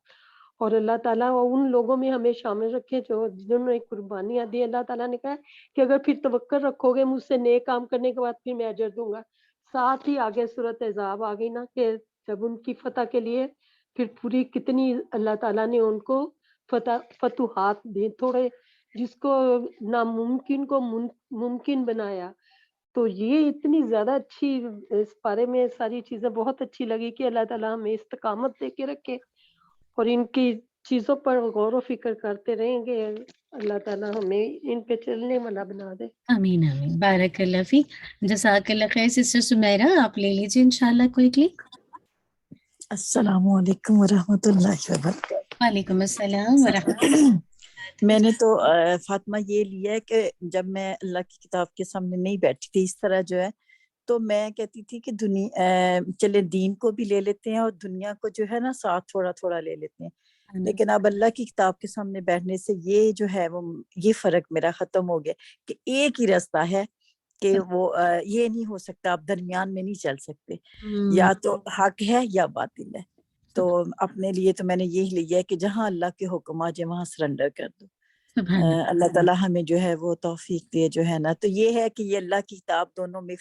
اور اللہ تعالیٰ ان لوگوں میں ہمیں شامل رکھے جو جنہوں نے قربانیاں دی. اللہ تعالیٰ نے کہا کہ اگر پھر توکل رکھو گے مجھ سے نیک کام کرنے کے بعد پھر میں اجر دوں گا. ساتھ ہی آگے سورۃ احزاب آ گئی نا کہ جب ان کی فتح کے لیے پھر پوری کتنی اللہ تعالیٰ نے ان کو فتوحات دی, تھوڑے جس کو ناممکن کو ممکن بنایا. تو یہ اتنی زیادہ اچھی اس بارے میں ساری چیزیں بہت اچھی لگی کہ اللہ تعالیٰ ہمیں استقامت دے کے رکھے اور ان کی چیزوں پر غور و فکر کرتے رہیں گے. اللہ تعالیٰ ہمیں ان پہ چلنے والا بنا دے. آمین آمین. بارک اللہ فیک. جزاک اللہ خیر. سسٹر سمیرہ آپ لے لیجیے انشاءاللہ کوئکلی. السلام علیکم ورحمۃ اللہ وبرکاتہ. وعلیکم السلام ورحمۃ. میں نے تو فاطمہ یہ لیا ہے کہ جب میں اللہ کی کتاب کے سامنے نہیں بیٹھی تھی اس طرح جو ہے, تو میں کہتی تھی کہ چلے دین کو بھی لے لیتے ہیں اور دنیا کو جو ہے نا ساتھ تھوڑا تھوڑا لے لیتے ہیں. لیکن اب اللہ کی کتاب کے سامنے بیٹھنے سے یہ جو ہے وہ یہ فرق میرا ختم ہو گیا کہ ایک ہی راستہ ہے کہ وہ یہ نہیں ہو سکتا, آپ درمیان میں نہیں چل سکتے, یا تو حق ہے یا باطل ہے. تو اپنے لیے تو میں نے یہی لیا ہے کہ جہاں اللہ کے حکم آ جائے وہاں سرنڈر کر دو. اللہ تعالیٰ ہمیں جو ہے وہ توفیق دے جو ہے نا. تو یہ ہے کہ یہ اللہ کی کتاب دونوں میں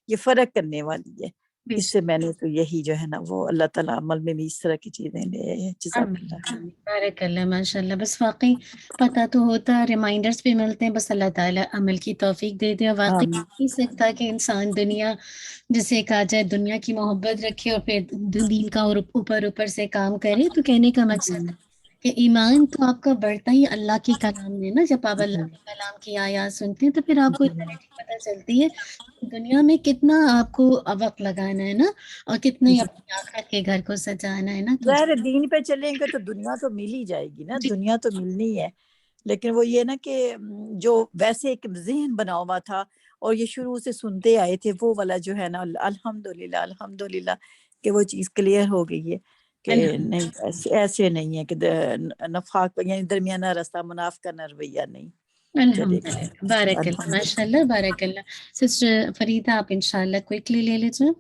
یہ فرق کرنے والی ہے. اس سے میں نے تو یہی جو ہے نا وہ اللہ تعالیٰ عمل میں بھی اس طرح کی چیزیں لے. جزاک اللہ. بارک اللہ. ماشاء اللہ. بس واقعی پتہ تو ہوتا, ریمائنڈرز بھی ملتے ہیں, بس اللہ تعالیٰ عمل کی توفیق دے دے. واقعی نہیں سکتا کہ انسان دنیا جسے کہا جائے دنیا کی محبت رکھے اور پھر دین کا اوپر سے کام کرے. تو کہنے کا مقصد ہے کہ ایمان تو آپ کا بڑھتا ہی اللہ کے کلام میں نا. جب آپ اللہ کے کلام کی آیات سنتے ہیں تو پھر آپ کو پتہ چلتی ہے دنیا میں کتنا آپ کو وقت لگانا ہے نا, اور کتنا ہی اپنی آخرت کے گھر کو سجانا ہے نا. تو ظاہر دین پہ چلیں گے تو دنیا تو مل ہی جائے گی نا, دنیا تو ملنی ہے. لیکن وہ یہ نا کہ جو ویسے ایک ذہن بنا ہوا تھا اور یہ شروع سے سنتے آئے تھے وہ والا جو ہے نا الحمدللہ کہ وہ چیز کلیئر ہو گئی ہے کہ نہیں ایسے نہیں ہے کہ نفاق یعنی درمیانہ راستہ, منافقہ نہ رویہ نہیں. الحمدللہ. بارک اللہ. ماشاء اللہ. بارک اللہ. سسٹر فریدہ آپ انشاءاللہ کوئکلی لے لیجیے.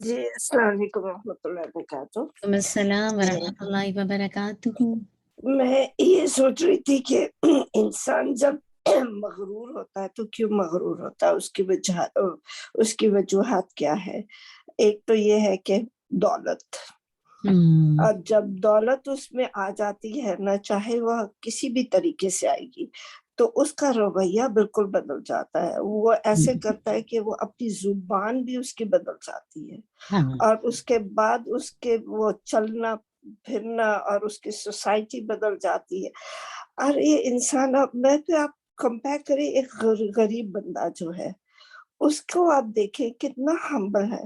جی السلام علیکم ورحمۃ اللہ وبرکاتہ. وعلیکم السلام ورحمۃ اللہ وبرکاتہ. میں یہ سوچ رہی تھی کہ انسان جب مغرور ہوتا ہے تو کیوں مغرور ہوتا ہے، اس کی وجوہات کیا ہے؟ ایک تو یہ ہے کہ دولت، اور جب دولت اس میں آ جاتی ہے نا، چاہے وہ کسی بھی طریقے سے آئے گی، تو اس کا رویہ بالکل بدل جاتا ہے. وہ ایسے کرتا ہے کہ وہ اپنی زبان بھی اس کی بدل جاتی ہے، اور اس کے بعد اس کے وہ چلنا پھرنا اور اس کی سوسائٹی بدل جاتی ہے. اور یہ انسان، اب میں تو آپ کمپیئر کریں ایک غریب بندہ جو ہے، اس کو آپ دیکھیں کتنا ہمبل ہے،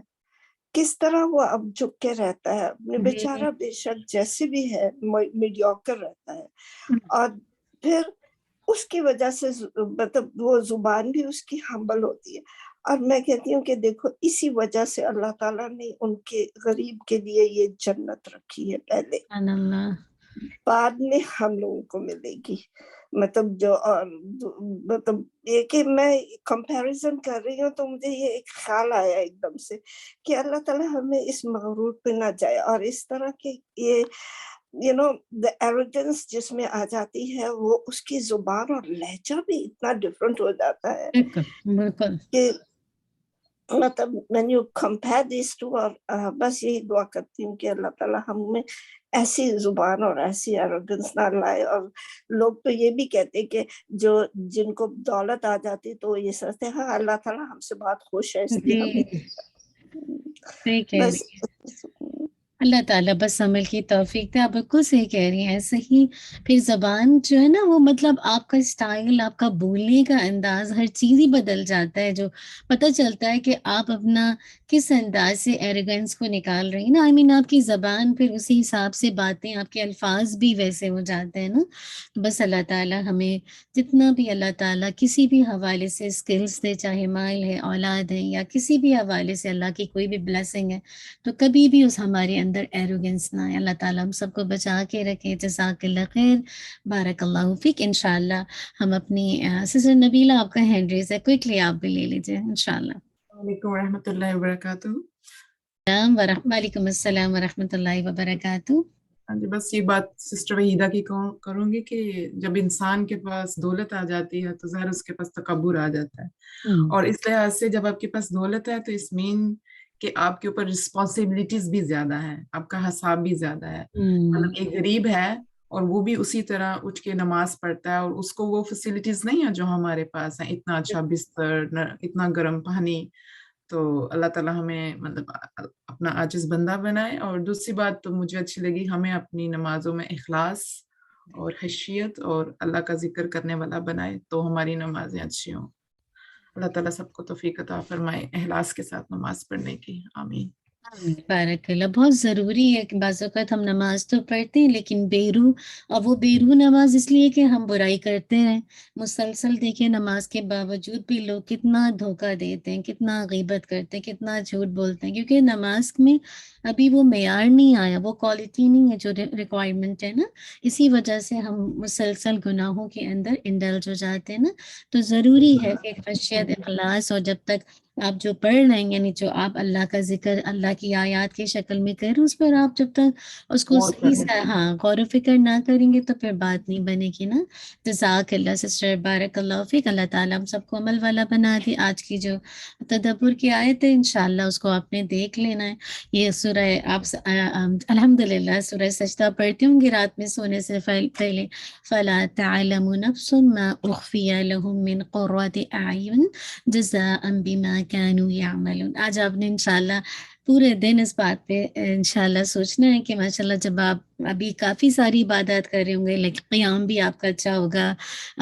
کس طرح وہ اب جھک کے رہتا ہے اپنے، بیچارہ بے شک جیسے بھی ہے میڈیوکر رہتا ہے. اور پھر اس کی وجہ سے مطلب وہ زبان بھی اس کی ہمبل ہوتی ہے. اور میں کہتی ہوں کہ دیکھو اسی وجہ سے اللہ تعالیٰ نے ان کے غریب کے لیے یہ جنت رکھی ہے پہلے، بعد میں ہم لوگوں کو ملے گی. مطلب جو مطلب یہ کہ میں کمپیریزن کر رہی ہوں تو مجھے یہ ایک خیال آیا ایک دم سے کہ اللہ تعالیٰ ہمیں اس مغرور پہ نہ جائے، اور اس طرح کے یہ the arrogance جس میں آ جاتی ہے، وہ اس کی زبان اور لہجہ بھی اتنا ڈفرنٹ ہو جاتا ہے کہ مطلب when you compare these two، اور بس یہی دعا کرتی ہوں کہ اللہ تعالیٰ ہم میں ایسی زبان اور ایسی ایروگنس نہ لائے. اور لوگ تو یہ بھی کہتے کہ جن کو دولت آ جاتی تو یہ سمجھتے ہیں ہاں اللہ تعالیٰ ہم سے بہت خوش ہے، اس لیے ہمیں بس اللہ تعالیٰ بس عمل کی توفیق دے. آپ بالکل صحیح کہہ رہی ہیں. ایسے ہی پھر زبان جو ہے نا، وہ مطلب آپ کا اسٹائل، آپ کا بولنے کا انداز، ہر چیز ہی بدل جاتا ہے، جو پتہ چلتا ہے کہ آپ اپنا کس انداز سے ایروگنس کو نکال رہی ہیں نا. آئی مین آپ کی زبان پھر اسی حساب سے باتیں، آپ کے الفاظ بھی ویسے ہو جاتے ہیں نا. بس اللہ تعالیٰ ہمیں جتنا بھی اللہ تعالیٰ کسی بھی حوالے سے اسکلس دے، چاہے مال ہے، اولاد ہے، یا کسی بھی حوالے سے اللہ کی کوئی بھی بلیسنگ ہے، تو کبھی بھی اس ہمارے اندر ایروگنس نہ ہے. اللہ تعالیٰ ہم سب کو بچا کے رکھے. جزاک اللہ خیر، بارک اللہ فیک. انشاءاللہ ہم اپنی سسٹر نبیلہ، آپ کا ہینڈ ریز ہے، کوئکلی آپ بھی لے لیجیے انشاءاللہ. وعلیکم ورحمۃ اللہ وبرکاتہ. وعلیکم السلام ورحمۃ اللہ وبرکاتہ. ہاں جی، بس یہ بات سسٹر وحیدہ کی کروں گی کہ جب انسان کے پاس دولت آ جاتی ہے تو ظاہر اس کے پاس تکبر آ جاتا ہے، اور اس لحاظ سے جب آپ کے پاس دولت ہے تو اس مین کہ آپ کے اوپر رسپانسبلٹیز بھی زیادہ ہیں، آپ کا حساب بھی زیادہ ہے. مطلب ایک غریب ہے اور وہ بھی اسی طرح اٹھ کے نماز پڑھتا ہے، اور اس کو وہ فیسلٹیز نہیں ہیں جو ہمارے پاس ہیں، اتنا اچھا بستر، اتنا گرم پانی. تو اللہ تعالیٰ ہمیں مطلب اپنا عاجز بندہ بنائے. اور دوسری بات تو مجھے اچھی لگی، ہمیں اپنی نمازوں میں اخلاص اور خشیت اور اللہ کا ذکر کرنے والا بنائے تو ہماری نمازیں اچھی ہوں. اللہ تعالیٰ سب کو توفیق عطا فرمائے اخلاص کے ساتھ نماز پڑھنے کی. آمین. بارک اللہ. بہت ضروری ہے کہ بعض اوقات ہم نماز تو پڑھتے ہیں لیکن بیرو، اور وہ بیرو نماز اس لیے کہ ہم برائی کرتے ہیں مسلسل. دیکھیں نماز کے باوجود بھی لوگ کتنا دھوکہ دیتے ہیں، کتنا غیبت کرتے ہیں، کتنا جھوٹ بولتے ہیں، کیونکہ نماز میں ابھی وہ معیار نہیں آیا، وہ کوالٹی نہیں ہے جو ریکوائرمنٹ ہے نا. اسی وجہ سے ہم مسلسل گناہوں کے اندر انڈلج ہو جاتے ہیں نا. تو ضروری ہے کہ خشیت، اخلاص، اور جب تک آپ جو پڑھ رہے ہیں یعنی جو آپ اللہ کا ذکر اللہ کی آیات کی شکل میں کر رہے ہیں، اس پر آپ جب تک اس کو صحیح سے غور و فکر نہ کریں گے تو پھر بات نہیں بنے گی نا. جزاک اللہ سسٹر، بارک اللہ فیک. اللہ تعالیٰ ہم سب کو عمل والا بنا دی. آج کی جو تدبر کی آیت ہے انشاءاللہ اس کو آپ نے دیکھ لینا ہے. یہ سورہ آپ الحمدللہ سورہ سجدہ پڑھتی ہوں گی رات میں سونے سے پہلے. فَلَا تَعْلَمُ نَفْسٌ مَا أُخْفِيَ لَهُم مِّن قُرَّةِ أَعْيُنٍ جزاء بما كانوا يعملون. آج آپ نے انشاءاللہ پورے دن اس بات پہ انشاءاللہ سوچنا ہے کہ ماشاءاللہ جب آپ ابھی کافی ساری عبادات کر رہے ہوں گے، لیکن قیام بھی آپ کا اچھا ہوگا،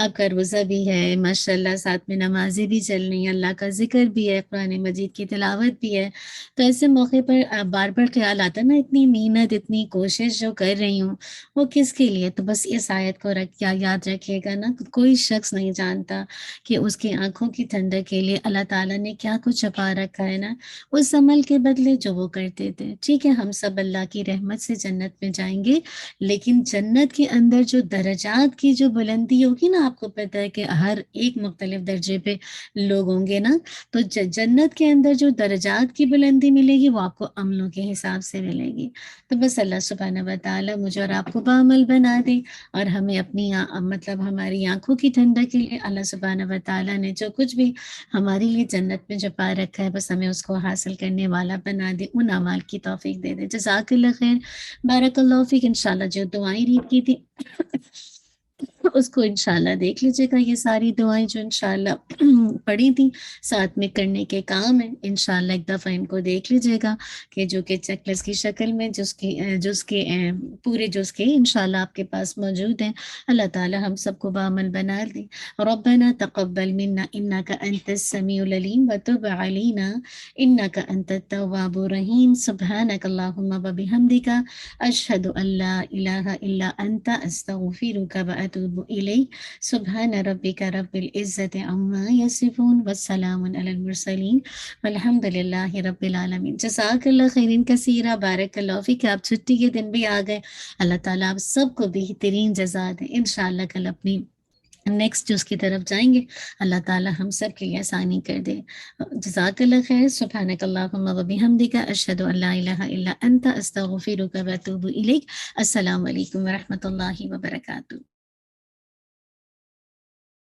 آپ کا روزہ بھی ہے ماشاءاللہ، ساتھ میں نمازیں بھی چل رہی ہیں، اللہ کا ذکر بھی ہے، قرآن مجید کی تلاوت بھی ہے. تو ایسے موقع پر بار بار خیال آتا ہے نا، اتنی محنت، اتنی کوشش جو کر رہی ہوں وہ کس کے لیے. تو بس اس آیت کو یاد رکھیے گا نا، کوئی شخص نہیں جانتا کہ اس کی آنکھوں کی ٹھنڈک کے لیے اللہ تعالیٰ نے کیا کچھ چھپا رکھا ہے نا. اس عمل کے بدلے پہلے جو وہ کرتے تھے. ٹھیک ہے ہم سب اللہ کی رحمت سے جنت میں جائیں گے، لیکن جنت کے اندر جو درجات کی جو بلندی ہوگی نا، آپ کو پتہ ہے کہ ہر ایک مختلف درجے پہ لوگ ہوں گے نا، تو جنت کے اندر جو درجات کی بلندی ملے گی وہ آپ کو عملوں کے حساب سے ملے گی. تو بس اللہ سبحانہ و تعالیٰ مجھے اور آپ کو بعمل بنا دے، اور ہمیں اپنی مطلب ہماری آنکھوں کی ٹھنڈک کے لیے اللہ سبحانہ و تعالیٰ نے جو کچھ بھی ہمارے لیے جنت میں جو پا رکھا ہے بس ہمیں اس کو حاصل کرنے والا بنا دے، ان اعمال کی توفیق دے دے. جزاک اللہ خیر، بارک اللہ فیک. انشاءاللہ جو دعائیں ریڈ کی تھی اس کو انشاءاللہ دیکھ لیجیے گا. یہ ساری دعائیں جو انشاءاللہ پڑھی تھیں ساتھ میں کرنے کے کام ہیں، انشاءاللہ ایک دفعہ ان کو دیکھ لیجیے گا کہ جو کہ چیک لسٹ کی شکل میں جس کے پورے جز کے انشاءاللہ آپ کے پاس موجود ہیں. اللہ تعالی ہم سب کو بعمل بنا دے. ربنا تقبل منا انک انت السمیع العلیم وتب علینا انک انت التواب الرحیم. سبحانک اللہم وبحمدک اشہد ان لا الہ الا انت استغفرک واتوب الیک. سبحان ربک رب العزت عما یصفون والسلام علی المرسلین والحمد للہ رب العالمین. جزاک اللہ خیرین کثیرہ. بارک اللہ فیک. آپ چھٹی کے دن بھی آ گئے. اللہ تعالیٰ آپ سب کو بہترین جزا دیں. انشاءاللہ کل اپنی نیکسٹ جز کی طرف جائیں گے. اللہ تعالیٰ ہم سب کے لیے آسانی کر دے. جزاک اللہ خیر. سبحانک اللہم وبحمدک اشہد ان لا الہ الا انت استغفرک واتوب الیک. السلام علیکم ورحمۃ اللہ وبرکاتہ.